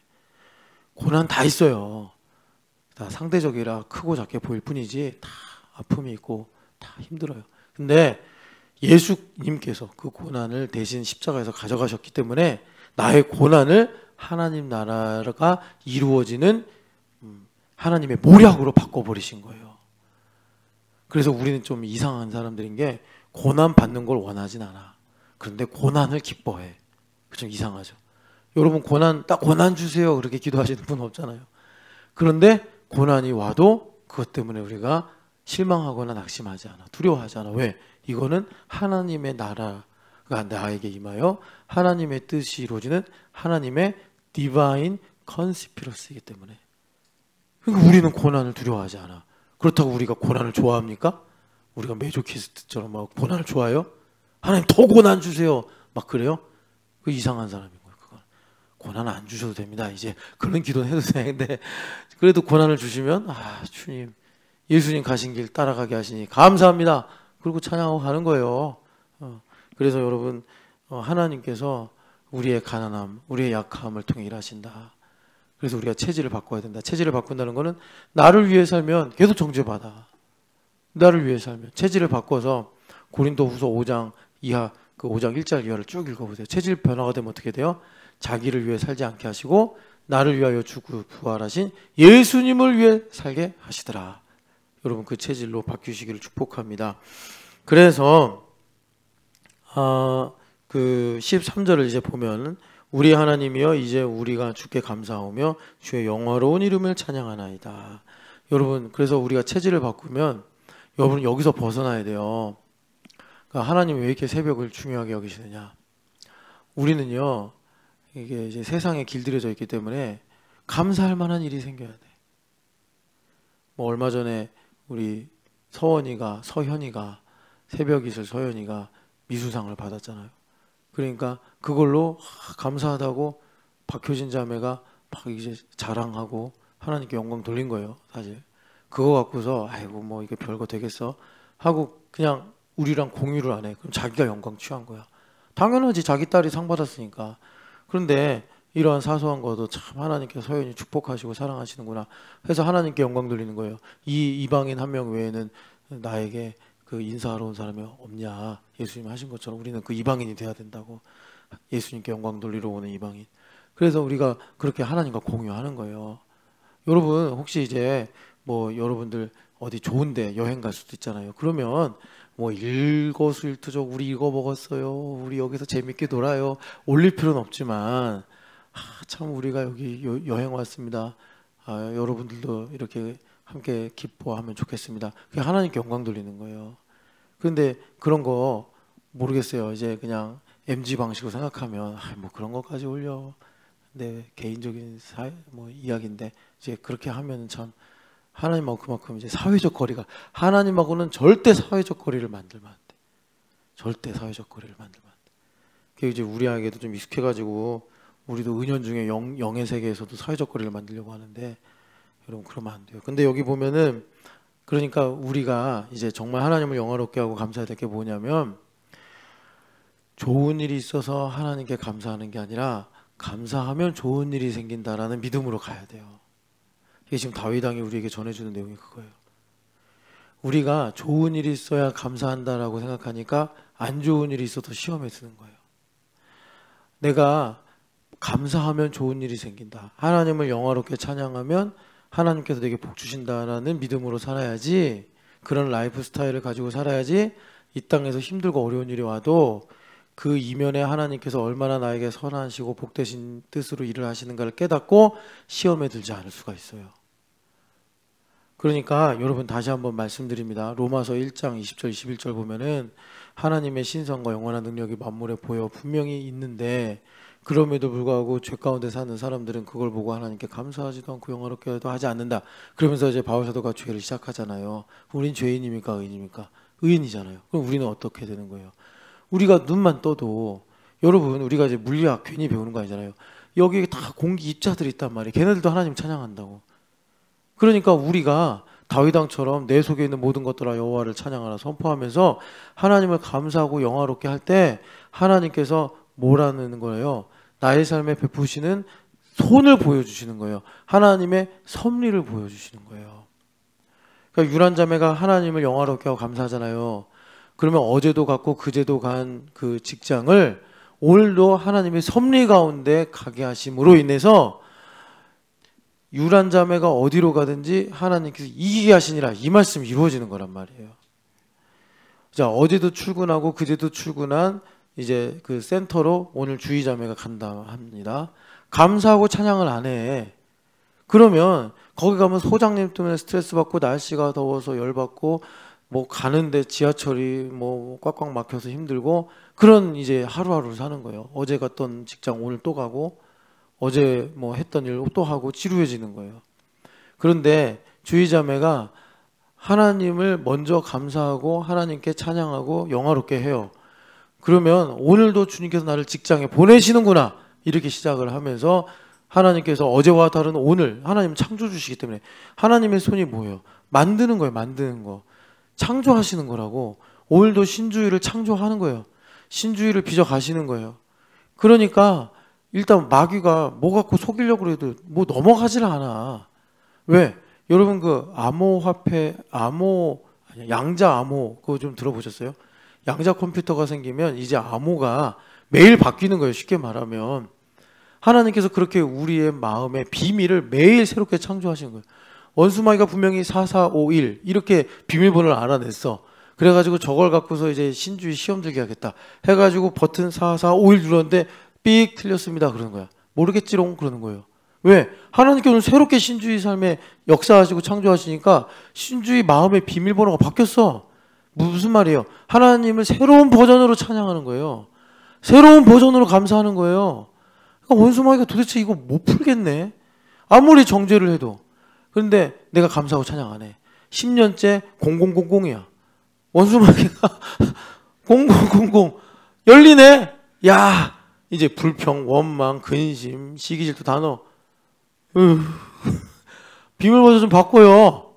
고난 다 있어요. 다 상대적이라 크고 작게 보일 뿐이지 다 아픔이 있고 다 힘들어요. 근데 예수님께서 그 고난을 대신 십자가에서 가져가셨기 때문에 나의 고난을 하나님 나라가 이루어지는 하나님의 모략으로 바꿔버리신 거예요. 그래서 우리는 좀 이상한 사람들인 게 고난 받는 걸 원하진 않아. 그런데 고난을 기뻐해. 좀 이상하죠. 여러분 딱 고난 주세요 그렇게 기도하시는 분 없잖아요. 그런데 고난이 와도 그것 때문에 우리가 실망하거나 낙심하지 않아. 두려워하지 않아. 왜? 이거는 하나님의 나라가 나에게 임하여 하나님의 뜻이 이루어지는 하나님의 디바인 컨시피러스이기 때문에. 그러니까 우리는 고난을 두려워하지 않아. 그렇다고 우리가 고난을 좋아합니까? 우리가 메조키스트처럼 막 고난을 좋아해요? 하나님 더 고난 주세요. 막 그래요? 그 이상한 사람인 거예요. 그건. 고난 안 주셔도 됩니다. 이제 그런 기도는 해도 되는데 그래도 고난을 주시면 주님 예수님 가신 길 따라가게 하시니 감사합니다. 그리고 찬양하고 가는 거예요. 그래서 여러분 하나님께서 우리의 가난함, 우리의 약함을 통해 일하신다. 그래서 우리가 체질을 바꿔야 된다. 체질을 바꾼다는 것은 나를 위해 살면 계속 정죄받아. 나를 위해 살면 체질을 바꿔서 고린도후서 5장 이하 그 5장 1절 이하를 쭉 읽어보세요. 체질 변화가 되면 어떻게 돼요? 자기를 위해 살지 않게 하시고 나를 위하여 죽고 부활하신 예수님을 위해 살게 하시더라. 여러분 그 체질로 바뀌시기를 축복합니다. 그래서 그 13절을 이제 보면 우리 하나님이여 이제 우리가 주께 감사하며 주의 영화로운 이름을 찬양하나이다. 여러분 그래서 우리가 체질을 바꾸면 여러분 여기서 벗어나야 돼요. 그러니까 하나님이 왜 이렇게 새벽을 중요하게 여기시느냐. 우리는요 이게 이제 세상에 길들여져 있기 때문에 감사할 만한 일이 생겨야 돼. 뭐 얼마 전에 우리 서현이가 새벽이슬 서현이가 미수상을 받았잖아요. 그러니까 그걸로 감사하다고 박효진 자매가 막 이제 자랑하고 하나님께 영광 돌린 거예요. 사실 그거 갖고서 아이고 뭐 이게 별거 되겠어 하고 그냥 우리랑 공유를 안 해. 그럼 자기가 영광 취한 거야. 당연하지. 자기 딸이 상 받았으니까. 그런데 이러한 사소한 것도 참 하나님께서 서연이 축복하시고 사랑하시는구나 해서 하나님께 영광 돌리는 거예요. 이 이방인 한 명 외에는 나에게 그 인사하러 온 사람이 없냐. 예수님 하신 것처럼 우리는 그 이방인이 돼야 된다고. 예수님께 영광 돌리러 오는 이방인. 그래서 우리가 그렇게 하나님과 공유하는 거예요. 여러분 혹시 이제 뭐 여러분들 어디 좋은데 여행 갈 수도 있잖아요. 그러면 뭐 일거수일투족 우리 이거 먹었어요. 우리 여기서 재밌게 놀아요. 올릴 필요는 없지만 참 우리가 여기 여행 왔습니다. 여러분들도 이렇게 함께 기뻐하면 좋겠습니다. 그게 하나님께 영광 돌리는 거예요. 그런데 그런 거 모르겠어요. 이제 그냥 MG 방식으로 생각하면 뭐 그런 것까지 올려. 내 개인적인 뭐 이야기인데 이제 그렇게 하면 참 하나님하고 그만큼 이제 사회적 거리가 하나님하고는 절대 사회적 거리를 만들면 안 돼. 절대 사회적 거리를 만들면 안 돼. 그게 이제 우리에게도 좀 익숙해가지고 우리도 은연중에 영의 세계에서도 사회적 거리를 만들려고 하는데 여러분 그러면 안 돼요. 근데 여기 보면은 그러니까 우리가 이제 정말 하나님을 영화롭게 하고 감사해야 될 게 뭐냐면 좋은 일이 있어서 하나님께 감사하는 게 아니라 감사하면 좋은 일이 생긴다라는 믿음으로 가야 돼요. 이게 지금 다윗 왕이 우리에게 전해주는 내용이 그거예요. 우리가 좋은 일이 있어야 감사한다라고 생각하니까 안 좋은 일이 있어도 시험에 드는 거예요. 내가 감사하면 좋은 일이 생긴다. 하나님을 영화롭게 찬양하면 하나님께서 내게 복 주신다라는 믿음으로 살아야지. 그런 라이프 스타일을 가지고 살아야지 이 땅에서 힘들고 어려운 일이 와도 그 이면에 하나님께서 얼마나 나에게 선하시고 복되신 뜻으로 일을 하시는가를 깨닫고 시험에 들지 않을 수가 있어요. 그러니까 여러분 다시 한번 말씀드립니다. 로마서 1장 20절 21절 보면은 하나님의 신성과 영원한 능력이 만물에 보여 분명히 있는데 그럼에도 불구하고 죄 가운데 사는 사람들은 그걸 보고 하나님께 감사하지도 않고 영화롭게도 하지 않는다. 그러면서 이제 바울 사도가 죄를 시작하잖아요. 우린 죄인입니까 의인입니까? 의인이잖아요. 그럼 우리는 어떻게 되는 거예요? 우리가 눈만 떠도 여러분 우리가 이제 물리학 괜히 배우는 거 아니잖아요. 여기 다 공기 입자들이 있단 말이에요. 걔네들도 하나님 찬양한다고. 그러니까 우리가 다윗 왕처럼 내 속에 있는 모든 것들아 여호와를 찬양하라 선포하면서 하나님을 감사하고 영화롭게 할 때 하나님께서 뭐라는 거예요? 나의 삶에 베푸시는 손을 보여주시는 거예요. 하나님의 섭리를 보여주시는 거예요. 그러니까 유란자매가 하나님을 영화롭게 하고 감사하잖아요. 그러면 어제도 갔고 그제도 간 그 직장을 오늘도 하나님의 섭리 가운데 가게 하심으로 인해서 유란자매가 어디로 가든지 하나님께서 이기게 하시니라, 이 말씀이 이루어지는 거란 말이에요. 자, 어제도 출근하고 그제도 출근한 이제 그 센터로 오늘 주의자매가 간다 합니다. 감사하고 찬양을 안 해. 그러면 거기 가면 소장님 때문에 스트레스 받고 날씨가 더워서 열받고 뭐 가는데 지하철이 뭐 꽉꽉 막혀서 힘들고 그런 이제 하루하루를 사는 거예요. 어제 갔던 직장 오늘 또 가고 어제 뭐 했던 일 또 하고 지루해지는 거예요. 그런데 주의자매가 하나님을 먼저 감사하고 하나님께 찬양하고 영화롭게 해요. 그러면 오늘도 주님께서 나를 직장에 보내시는구나 이렇게 시작을 하면서 하나님께서 어제와 다른 오늘, 하나님 창조주시기 때문에 하나님의 손이 뭐예요? 만드는 거예요. 만드는 거. 창조하시는 거라고. 오늘도 신주의를 창조하는 거예요. 신주의를 빚어 가시는 거예요. 그러니까 일단 마귀가 뭐 갖고 속이려고 해도 뭐 넘어가질 않아. 왜? 여러분 그 암호화폐, 양자 암호 그거 좀 들어보셨어요? 양자 컴퓨터가 생기면 이제 암호가 매일 바뀌는 거예요. 쉽게 말하면 하나님께서 그렇게 우리의 마음의 비밀을 매일 새롭게 창조하시는 거예요. 원수마귀가 분명히 4451 이렇게 비밀번호를 알아냈어. 그래가지고 저걸 갖고서 이제 신주의 시험 들게 하겠다 해가지고 버튼 4451 눌렀는데 삑 틀렸습니다 그러는 거야. 모르겠지롱 그러는 거예요. 왜? 하나님께 오늘 새롭게 신주의 삶에 역사하시고 창조하시니까 신주의 마음의 비밀번호가 바뀌었어. 무슨 말이에요? 하나님을 새로운 버전으로 찬양하는 거예요. 새로운 버전으로 감사하는 거예요. 그러니까 원수마귀가 도대체 이거 못 풀겠네. 아무리 정죄를 해도. 그런데 내가 감사하고 찬양 안 해. 10년째 0000이야. 원수마귀가 0000 열리네. 야, 이제 불평, 원망, 근심, 시기, 질투 다 넣어. 비밀 번호 좀 바꿔요.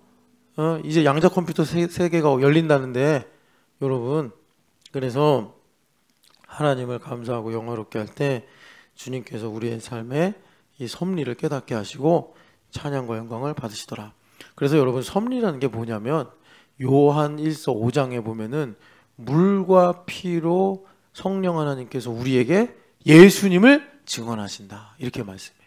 이제 양자 컴퓨터 세계가 열린다는데 여러분, 그래서 하나님을 감사하고 영화롭게 할 때 주님께서 우리의 삶에 이 섭리를 깨닫게 하시고 찬양과 영광을 받으시더라. 그래서 여러분 섭리라는 게 뭐냐면 요한 1서 5장에 보면은 물과 피로 성령 하나님께서 우리에게 예수님을 증언하신다 이렇게 말씀해요.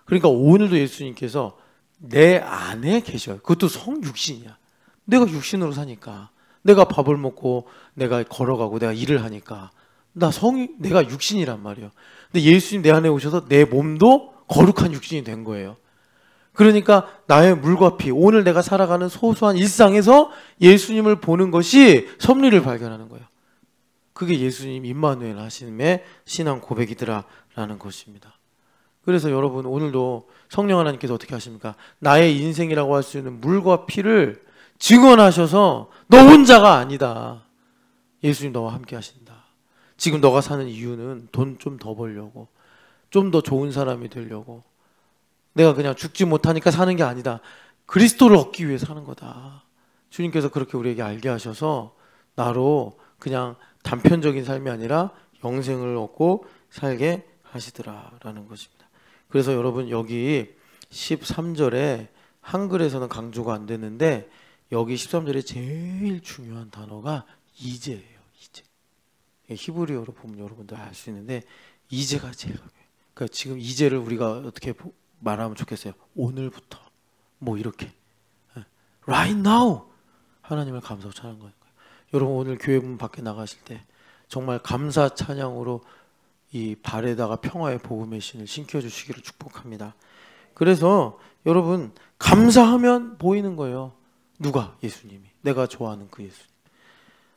그러니까 오늘도 예수님께서 내 안에 계셔요. 그것도 성육신이야. 내가 육신으로 사니까, 내가 밥을 먹고 내가 걸어가고 내가 일을 하니까 내가 육신이란 말이에요. 근데 예수님 내 안에 오셔서 내 몸도 거룩한 육신이 된 거예요. 그러니까 나의 물과 피, 오늘 내가 살아가는 소소한 일상에서 예수님을 보는 것이 섭리를 발견하는 거예요. 그게 예수님 임마누엘 하심의 신앙 고백이더라라는 것입니다. 그래서 여러분 오늘도 성령 하나님께서 어떻게 하십니까? 나의 인생이라고 할 수 있는 물과 피를 증언하셔서 너 혼자가 아니다. 예수님 너와 함께 하신다. 지금 너가 사는 이유는 돈 좀 더 벌려고, 좀 더 좋은 사람이 되려고, 내가 그냥 죽지 못하니까 사는 게 아니다. 그리스도를 얻기 위해 사는 거다. 주님께서 그렇게 우리에게 알게 하셔서 나로 그냥 단편적인 삶이 아니라 영생을 얻고 살게 하시더라라는 것입니다. 그래서 여러분 여기 13절에 한글에서는 강조가 안 되는데 여기 13절에 제일 중요한 단어가 이제예요. 이제. 히브리어로 보면 여러분들 알 수 있는데 이제가 제일 강해요. 그러니까 지금 이제를 우리가 어떻게 말하면 좋겠어요? 오늘부터 뭐 이렇게 right now 하나님을 감사하고 찬양하는 거예요. 여러분 오늘 교회 문 밖에 나가실 때 정말 감사 찬양으로 이 발에다가 평화의 복음의 신을 신겨주시기를 축복합니다. 그래서 여러분 감사하면 보이는 거예요. 누가? 예수님이. 내가 좋아하는 그 예수님.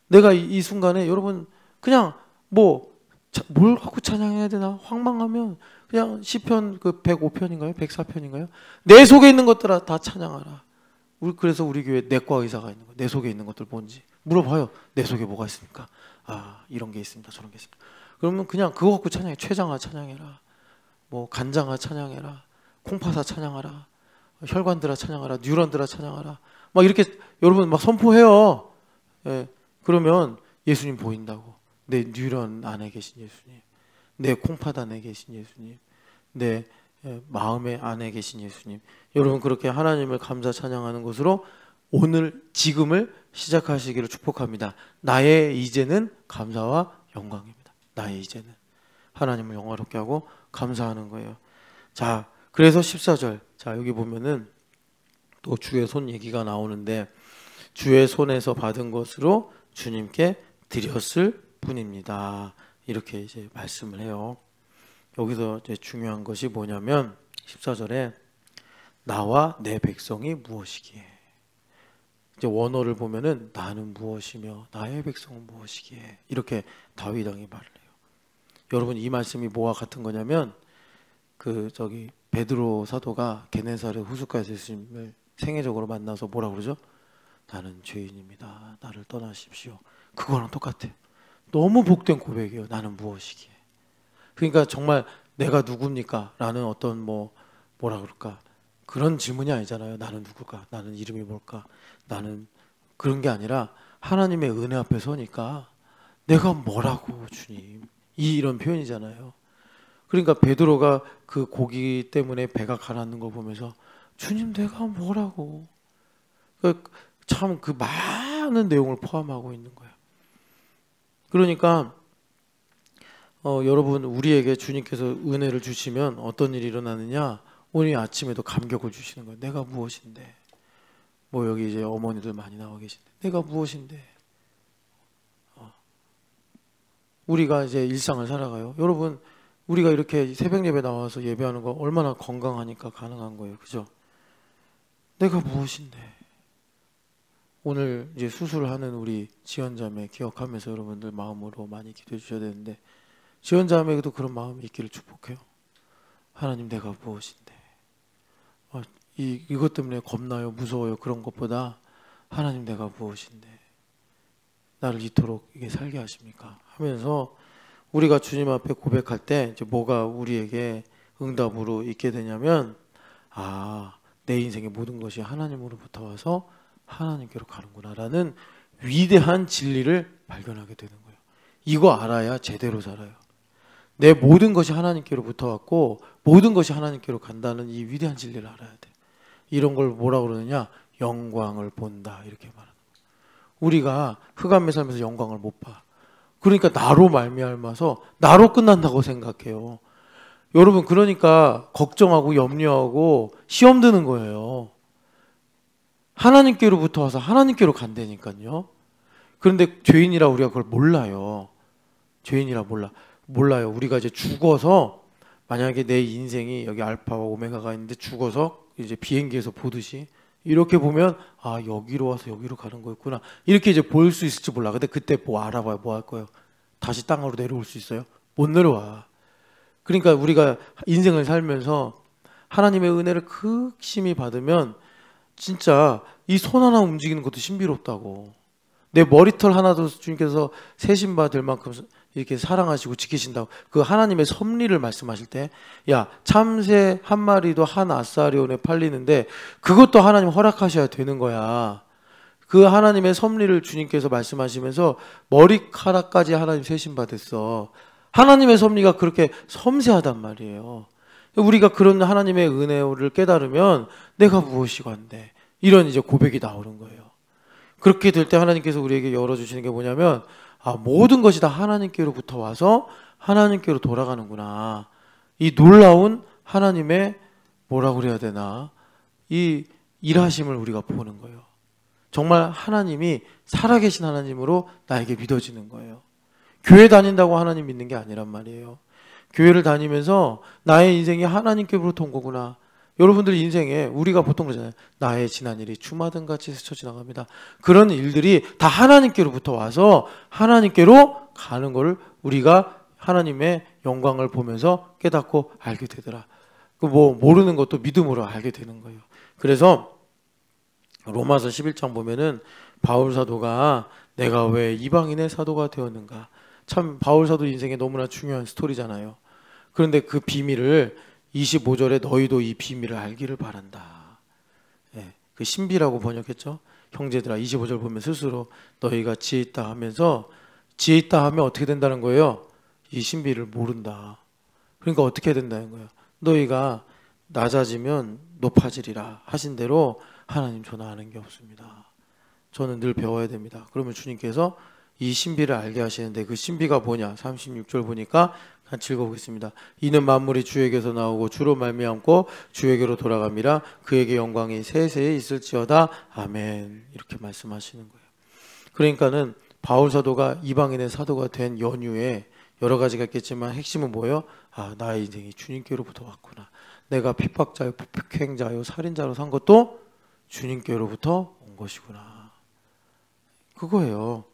내가 이 순간에 여러분 그냥 뭘 갖고 찬양해야 되나 황망하면 그냥 시편 그 105편인가요? 104편인가요? 내 속에 있는 것들아 다 찬양하라. 그래서 우리 교회 내과 의사가 있는 거예요. 내 속에 있는 것들 뭔지 물어봐요. 내 속에 뭐가 있습니까? 아, 이런 게 있습니다. 저런 게 있습니다. 그러면 그냥 그거 갖고 찬양해. 췌장아 찬양해라. 뭐 간장아 찬양해라. 콩파사 찬양하라. 혈관들아 찬양하라. 뉴런들아 찬양하라. 막 이렇게 여러분 막 선포해요. 예, 그러면 예수님 보인다고. 내 뉴런 안에 계신 예수님, 내 콩팥 안에 계신 예수님, 내 마음의 안에 계신 예수님. 여러분 그렇게 하나님을 감사 찬양하는 것으로 오늘 지금을 시작하시기를 축복합니다. 나의 이제는 감사와 영광입니다. 나의 이제는 하나님을 영화롭게 하고 감사하는 거예요. 자, 그래서 14절. 자, 여기 보면은 또 주의 손 얘기가 나오는데 주의 손에서 받은 것으로 주님께 드렸을 뿐입니다. 이렇게 이제 말씀을 해요. 여기서 이제 중요한 것이 뭐냐면 14절에 나와 내 백성이 무엇이기에, 이제 원어를 보면은 나는 무엇이며 나의 백성은 무엇이기에, 이렇게 다윗 왕이 말을 해요. 여러분 이 말씀이 뭐와 같은 거냐면 베드로 사도가 게네사렛 호숫가에서 예수님을 생애적으로 만나서 뭐라 그러죠? 나는 죄인입니다. 나를 떠나십시오. 그거랑 똑같아요. 너무 복된 고백이에요. 나는 무엇이기에. 그러니까 정말 내가 누굽니까? 라는 어떤 뭐라 그럴까? 그런 질문이 아니잖아요. 나는 누굴까? 나는 이름이 뭘까? 나는 그런 게 아니라 하나님의 은혜 앞에 서니까 내가 뭐라고 주님. 이런 표현이잖아요. 그러니까 베드로가 그 고기 때문에 배가 가라앉는 걸 보면서 주님 내가 뭐라고. 참 그 많은 내용을 포함하고 있는 거예요. 그러니까 여러분 우리에게 주님께서 은혜를 주시면 어떤 일이 일어나느냐, 오늘 아침에도 감격을 주시는 거예요. 내가 무엇인데. 여기 이제 어머니들 많이 나와 계신데 내가 무엇인데. 우리가 이제 일상을 살아가요. 여러분 우리가 이렇게 새벽 예배 나와서 예배하는 거 얼마나 건강하니까 가능한 거예요. 그죠? 내가 무엇인데. 오늘 이제 수술을 하는 우리 지연자매 기억하면서 여러분들 마음으로 많이 기도해 주셔야 되는데, 지연자매에게도 그런 마음이 있기를 축복해요. 하나님 내가 무엇인데. 이것 때문에 겁나요, 무서워요, 그런 것보다 하나님 내가 무엇인데 나를 이토록 이게 살게 하십니까 하면서 우리가 주님 앞에 고백할 때 이제 뭐가 우리에게 응답으로 있게 되냐면, 내 인생의 모든 것이 하나님으로부터 와서 하나님께로 가는구나라는 위대한 진리를 발견하게 되는 거예요. 이거 알아야 제대로 살아요. 내 모든 것이 하나님께로부터 왔고 모든 것이 하나님께로 간다는 이 위대한 진리를 알아야 돼. 이런 걸 뭐라고 그러느냐? 영광을 본다, 이렇게 말하는 거예요. 우리가 흑암의 삶에서 영광을 못 봐. 그러니까 나로 말미암아서 나로 끝난다고 생각해요. 여러분 그러니까 걱정하고 염려하고 시험 드는 거예요. 하나님께로부터 와서 하나님께로 간다니까요. 그런데 죄인이라 우리가 그걸 몰라요. 죄인이라 몰라요. 우리가 이제 죽어서, 만약에 내 인생이 여기 알파와 오메가가 있는데 죽어서 이제 비행기에서 보듯이 이렇게 보면 여기로 와서 여기로 가는 거였구나, 이렇게 이제 볼 수 있을지 몰라. 근데 그때 뭐 알아봐요? 뭐 할 거예요? 다시 땅으로 내려올 수 있어요? 못 내려와. 그러니까 우리가 인생을 살면서 하나님의 은혜를 극심히 받으면 진짜 이 손 하나 움직이는 것도 신비롭다고. 내 머리털 하나도 주님께서 세심받을 만큼 이렇게 사랑하시고 지키신다고. 그 하나님의 섭리를 말씀하실 때, 야, 참새 한 마리도 한 아사리온에 팔리는데 그것도 하나님 허락하셔야 되는 거야. 그 하나님의 섭리를 주님께서 말씀하시면서 머리카락까지 하나님 세심받았어. 하나님의 섭리가 그렇게 섬세하단 말이에요. 우리가 그런 하나님의 은혜를 깨달으면 내가 무엇이고 한데, 이런 이제 고백이 나오는 거예요. 그렇게 될 때 하나님께서 우리에게 열어주시는 게 뭐냐면, 모든 것이 다 하나님께로부터 와서 하나님께로 돌아가는구나. 이 놀라운 하나님의 뭐라고 그래야 되나, 이 일하심을 우리가 보는 거예요. 정말 하나님이 살아계신 하나님으로 나에게 믿어지는 거예요. 교회 다닌다고 하나님 믿는 게 아니란 말이에요. 교회를 다니면서 나의 인생이 하나님께로부터 온 거구나. 여러분들 인생에 우리가 보통 그러잖아요. 나의 지난 일이 주마등 같이 스쳐 지나갑니다. 그런 일들이 다 하나님께로부터 와서 하나님께로 가는 것을 우리가 하나님의 영광을 보면서 깨닫고 알게 되더라. 모르는 것도 믿음으로 알게 되는 거예요. 그래서 로마서 11장 보면은 바울 사도가 내가 왜 이방인의 사도가 되었는가. 참 바울 사도 인생에 너무나 중요한 스토리잖아요. 그런데 그 비밀을 25절에 너희도 이 비밀을 알기를 바란다. 그 신비라고 번역했죠. 형제들아 25절 보면 스스로 너희가 지혜 있다 하면서 지혜 있다 하면 어떻게 된다는 거예요? 이 신비를 모른다. 그러니까 어떻게 된다는 거예요? 너희가 낮아지면 높아지리라 하신 대로 하나님 전화하는 게 없습니다. 저는 늘 배워야 됩니다. 그러면 주님께서 이 신비를 알게 하시는데 그 신비가 뭐냐? 36절 보니까 같이 읽어보겠습니다. 이는 만물이 주에게서 나오고 주로 말미암고 주에게로 돌아갑니다. 그에게 영광이 세세에 있을지어다. 아멘. 이렇게 말씀하시는 거예요. 그러니까는 바울 사도가 이방인의 사도가 된 연유에 여러 가지가 있겠지만 핵심은 뭐예요? 아, 나의 인생이 주님께로부터 왔구나. 내가 핍박자요, 폭행자요, 살인자로 산 것도 주님께로부터 온 것이구나. 그거예요.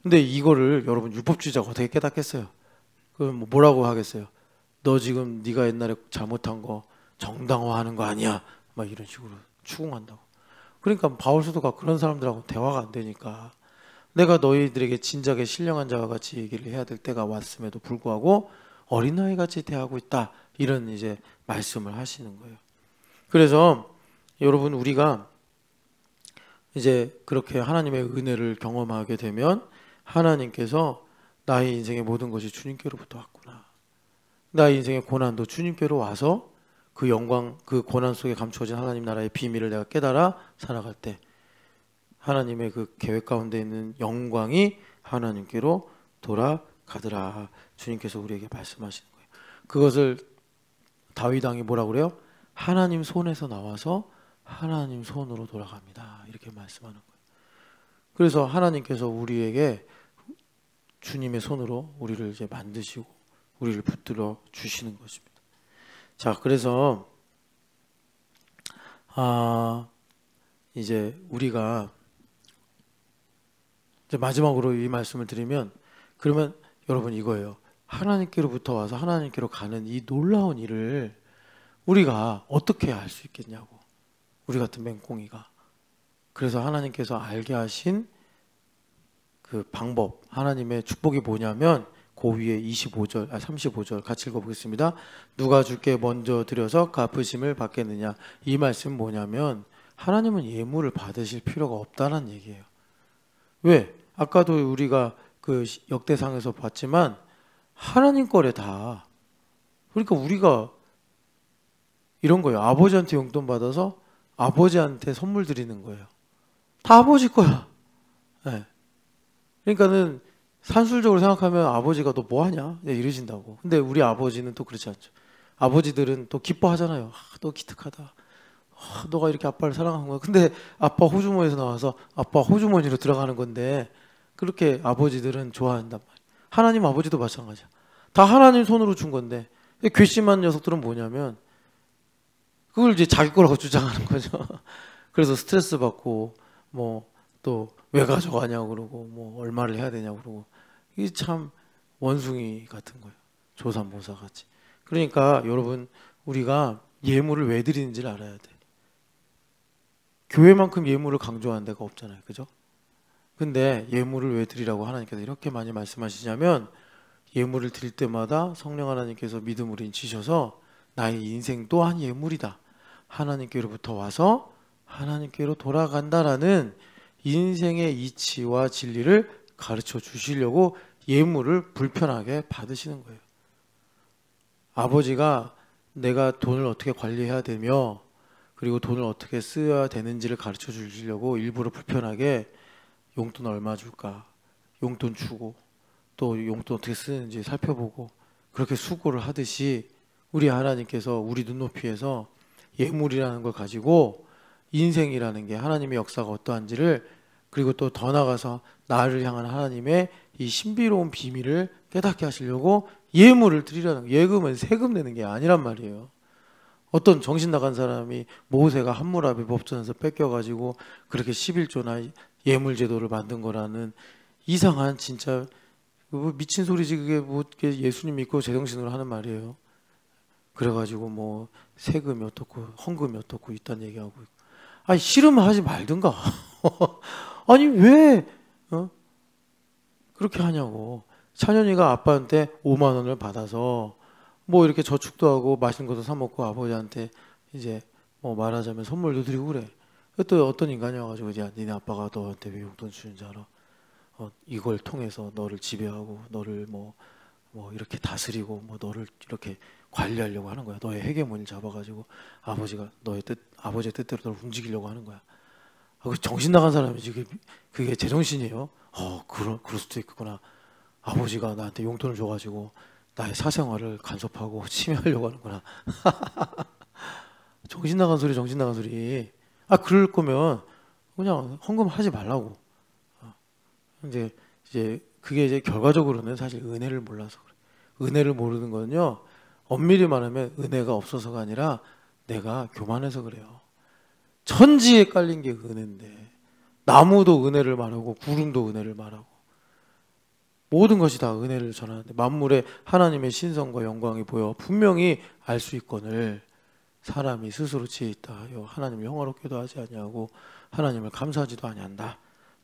근데 이거를 여러분 율법주의자가 어떻게 깨닫겠어요? 그럼 뭐라고 하겠어요? 너 지금 네가 옛날에 잘못한 거 정당화하는 거 아니야? 막 이런 식으로 추궁한다고. 그러니까 바울 사도가 그런 사람들하고 대화가 안 되니까 내가 너희들에게 진작에 신령한 자와 같이 얘기를 해야 될 때가 왔음에도 불구하고 어린아이 같이 대하고 있다. 이런 이제 말씀을 하시는 거예요. 그래서 여러분 우리가 이제 그렇게 하나님의 은혜를 경험하게 되면 하나님께서 나의 인생의 모든 것이 주님께로부터 왔구나. 나의 인생의 고난도 주님께로 와서 그 영광, 그 고난 속에 감추어진 하나님 나라의 비밀을 내가 깨달아 살아갈 때 하나님의 그 계획 가운데 있는 영광이 하나님께로 돌아가더라. 주님께서 우리에게 말씀하시는 거예요. 그것을 다윗 왕이 뭐라고 그래요? 하나님 손에서 나와서 하나님 손으로 돌아갑니다. 이렇게 말씀하는 거예요. 그래서 하나님께서 우리에게 주님의 손으로 우리를 이제 만드시고 우리를 붙들어 주시는 것입니다. 자, 그래서 이제 우리가 이제 마지막으로 이 말씀을 드리면 그러면 여러분 이거예요. 하나님께로부터 와서 하나님께로 가는 이 놀라운 일을 우리가 어떻게 할 수 있겠냐고. 우리 같은 맹꽁이가. 그래서 하나님께서 알게 하신 그 방법, 하나님의 축복이 뭐냐면 그 위에 35절 같이 읽어보겠습니다. 누가 주께 먼저 드려서 갚으심을 받겠느냐. 이 말씀은 뭐냐면 하나님은 예물을 받으실 필요가 없다는 얘기예요. 왜? 아까도 우리가 그 역대상에서 봤지만 하나님 거래 다. 그러니까 우리가 이런 거예요. 아버지한테 용돈 받아서 아버지한테 선물 드리는 거예요. 다 아버지 거야. 네. 그러니까는 산술적으로 생각하면 아버지가 너 뭐 하냐? 이러신다고. 근데 우리 아버지는 또 그렇지 않죠. 아버지들은 또 기뻐하잖아요. 너 기특하다. 너가 이렇게 아빠를 사랑한 거야. 근데 아빠 호주머니에서 나와서 아빠 호주머니로 들어가는 건데 그렇게 아버지들은 좋아한단 말이야. 하나님 아버지도 마찬가지야. 다 하나님 손으로 준 건데 괘씸한 녀석들은 뭐냐면 그걸 이제 자기 거라고 주장하는 거죠. 그래서 스트레스 받고 뭐 또 왜 가져가냐고 그러고 뭐 얼마를 해야 되냐고 그러고 이게 참 원숭이 같은 거예요. 조삼모사 같이. 그러니까 여러분 우리가 예물을 왜 드리는지를 알아야 돼. 교회만큼 예물을 강조하는 데가 없잖아요. 그죠? 근데 예물을 왜 드리라고 하나님께서 이렇게 많이 말씀하시냐면 예물을 드릴 때마다 성령 하나님께서 믿음으로 인치셔서 나의 인생 또한 예물이다. 하나님께로부터 와서 하나님께로 돌아간다라는 인생의 이치와 진리를 가르쳐 주시려고 예물을 불편하게 받으시는 거예요. 아버지가 내가 돈을 어떻게 관리해야 되며 그리고 돈을 어떻게 써야 되는지를 가르쳐 주시려고 일부러 불편하게 용돈 얼마 줄까? 용돈 주고 또 용돈 어떻게 쓰는지 살펴보고 그렇게 수고를 하듯이 우리 하나님께서 우리 눈높이에서 예물이라는 걸 가지고 인생이라는 게 하나님의 역사가 어떠한지를 그리고 또 더 나아가서 나를 향한 하나님의 이 신비로운 비밀을 깨닫게 하시려고 예물을 드리라는 거예요. 예금은 세금 내는 게 아니란 말이에요. 어떤 정신 나간 사람이 모세가 함무라비 법전에서 뺏겨가지고 그렇게 11조나 예물 제도를 만든 거라는 이상한 진짜 미친 소리지. 그게 뭐 예수님 믿고 제정신으로 하는 말이에요. 그래가지고 뭐 세금이 어떻고 헌금이 어떻고 이딴 얘기하고 있고. 아니 싫으면 하지 말든가. 아니 왜 그렇게 하냐고. 찬현이가 아빠한테 5만 원을 받아서 뭐 이렇게 저축도 하고 맛있는 것도 사 먹고 아버지한테 이제 뭐 말하자면 선물도 드리고 그래. 또 어떤 인간이 와가지고 야 니네 아빠가 너한테 왜 용돈 주는 줄 알아? 이걸 통해서 너를 지배하고 너를 뭐 이렇게 다스리고 뭐 너를 이렇게 관리하려고 하는 거야. 너의 헤게모니를 잡아가지고 아버지의 뜻대로 너를 움직이려고 하는 거야. 그 정신 나간 사람이지. 그게 제정신이에요. 그럴 수도 있겠구나. 아버지가 나한테 용돈을 줘가지고 나의 사생활을 간섭하고 침해하려고 하는구나. 정신 나간 소리, 정신 나간 소리. 그럴 거면 그냥 헌금하지 말라고. 이제 그게 이제 결과적으로는 사실 은혜를 몰라서 그래. 은혜를 모르는 거는요, 엄밀히 말하면 은혜가 없어서가 아니라 내가 교만해서 그래요. 천지에 깔린 게 은혜인데, 나무도 은혜를 말하고 구름도 은혜를 말하고 모든 것이 다 은혜를 전하는데, 만물에 하나님의 신성과 영광이 보여 분명히 알 수 있거늘 사람이 스스로 지혜 있다 하여 하나님을 영화롭게도 하지 아니하고 하나님을 감사하지도 아니한다.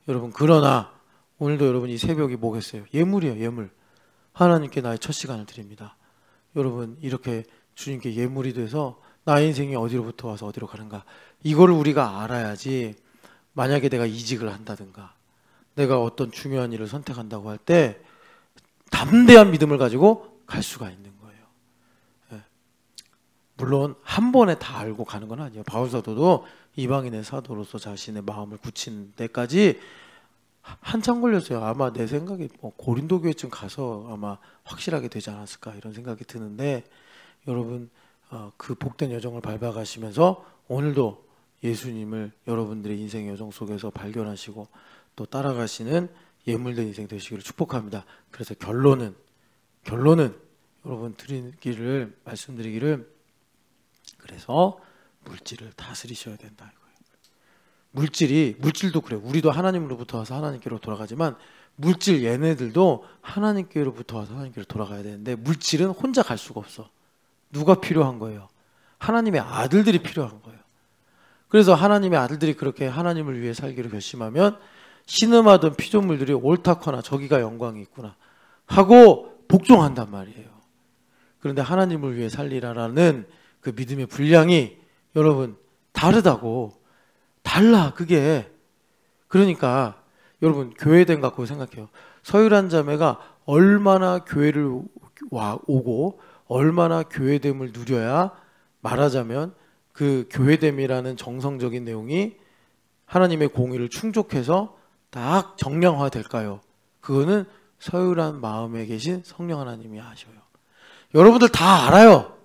여러분, 그러나 오늘도 여러분 이 새벽이 뭐겠어요? 예물이에요. 예물. 하나님께 나의 첫 시간을 드립니다. 여러분, 이렇게 주님께 예물이 돼서 나의 인생이 어디로부터 와서 어디로 가는가, 이걸 우리가 알아야지. 만약에 내가 이직을 한다든가 내가 어떤 중요한 일을 선택한다고 할 때 담대한 믿음을 가지고 갈 수가 있는 거예요. 물론 한 번에 다 알고 가는 건 아니에요. 바울 사도도 이방인의 사도로서 자신의 마음을 굳힌 데까지 한참 걸렸어요. 아마 내 생각에 고린도 교회쯤 가서 아마 확실하게 되지 않았을까 이런 생각이 드는데, 여러분 그 복된 여정을 밟아가시면서 오늘도 예수님을 여러분들의 인생의 여정 속에서 발견하시고 또 따라가시는 예물된 인생 되시기를 축복합니다. 그래서 결론은 여러분 말씀드리기를, 그래서 물질을 다스리셔야 된다 이거예요. 물질도 그래요. 우리도 하나님으로부터 와서 하나님께로 돌아가지만 물질 얘네들도 하나님께로부터 와서 하나님께로 돌아가야 되는데, 물질은 혼자 갈 수가 없어. 누가 필요한 거예요? 하나님의 아들들이 필요한 거예요. 그래서 하나님의 아들들이 그렇게 하나님을 위해 살기를 결심하면 신음하던 피조물들이 옳다거나 저기가 영광이 있구나 하고 복종한단 말이에요. 그런데 하나님을 위해 살리라라는 그 믿음의 분량이 여러분 달라 그게. 그러니까 여러분, 교회됨 갖고 생각해요. 서유란 자매가 얼마나 교회를 오고 얼마나 교회됨을 누려야, 말하자면 그 교회됨이라는 정성적인 내용이 하나님의 공의를 충족해서 딱 정량화 될까요? 그거는 서유란 마음에 계신 성령 하나님이 아셔요. 여러분들 다 알아요.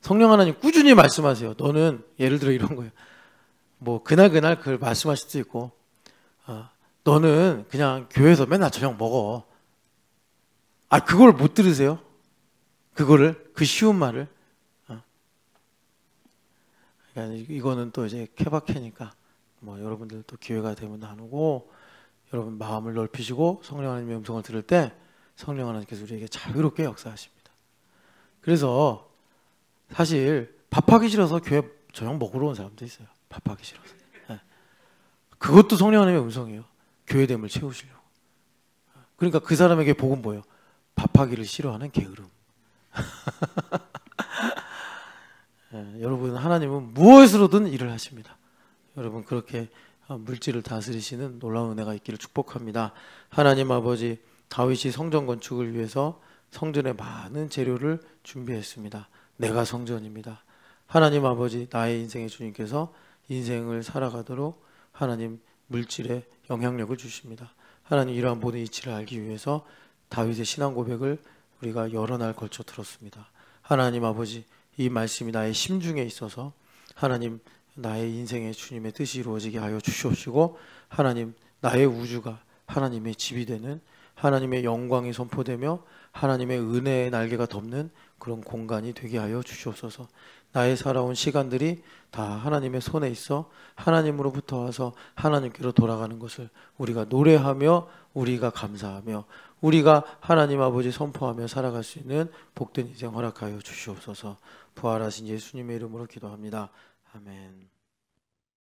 성령 하나님 꾸준히 말씀하세요. 너는 예를 들어 이런 거예요. 그날 그걸 말씀하실 수도 있고, 너는 그냥 교회에서 맨날 저녁 먹어. 그걸 못 들으세요? 그 쉬운 말을. 그러니까 이거는 또 이제 케바케니까 여러분들 또 기회가 되면 나누고, 여러분 마음을 넓히시고 성령 하나님의 음성을 들을 때 성령 하나님께서 우리에게 자유롭게 역사하십니다. 그래서 사실 밥하기 싫어서 교회 저녁 먹으러 온 사람도 있어요. 밥하기 싫어서. 그것도 성령 하나님의 음성이에요. 교회됨을 채우시려고. 그러니까 그 사람에게 복은 뭐예요? 밥하기를 싫어하는 게으름. 여러분, 하나님은 무엇으로든 일을 하십니다. 여러분, 그렇게 물질을 다스리시는 놀라운 은혜가 있기를 축복합니다. 하나님 아버지, 다윗이 성전 건축을 위해서 성전에 많은 재료를 준비했습니다. 내가 성전입니다. 하나님 아버지, 나의 인생의 주님께서 인생을 살아가도록 하나님 물질에 영향력을 주십니다. 하나님, 이러한 모든 이치를 알기 위해서 다윗의 신앙 고백을 우리가 여러 날 걸쳐 들었습니다. 하나님 아버지, 이 말씀이 나의 심중에 있어서 하나님, 나의 인생의 주님의 뜻이 이루어지게 하여 주시옵시고, 하나님, 나의 우주가 하나님의 집이 되는, 하나님의 영광이 선포되며 하나님의 은혜의 날개가 덮는 그런 공간이 되게 하여 주시옵소서. 나의 살아온 시간들이 다 하나님의 손에 있어 하나님으로부터 와서 하나님께로 돌아가는 것을 우리가 노래하며, 우리가 감사하며, 우리가 하나님 아버지 선포하며 살아갈 수 있는 복된 인생 허락하여 주시옵소서. 부활하신 예수님의 이름으로 기도합니다. 아멘.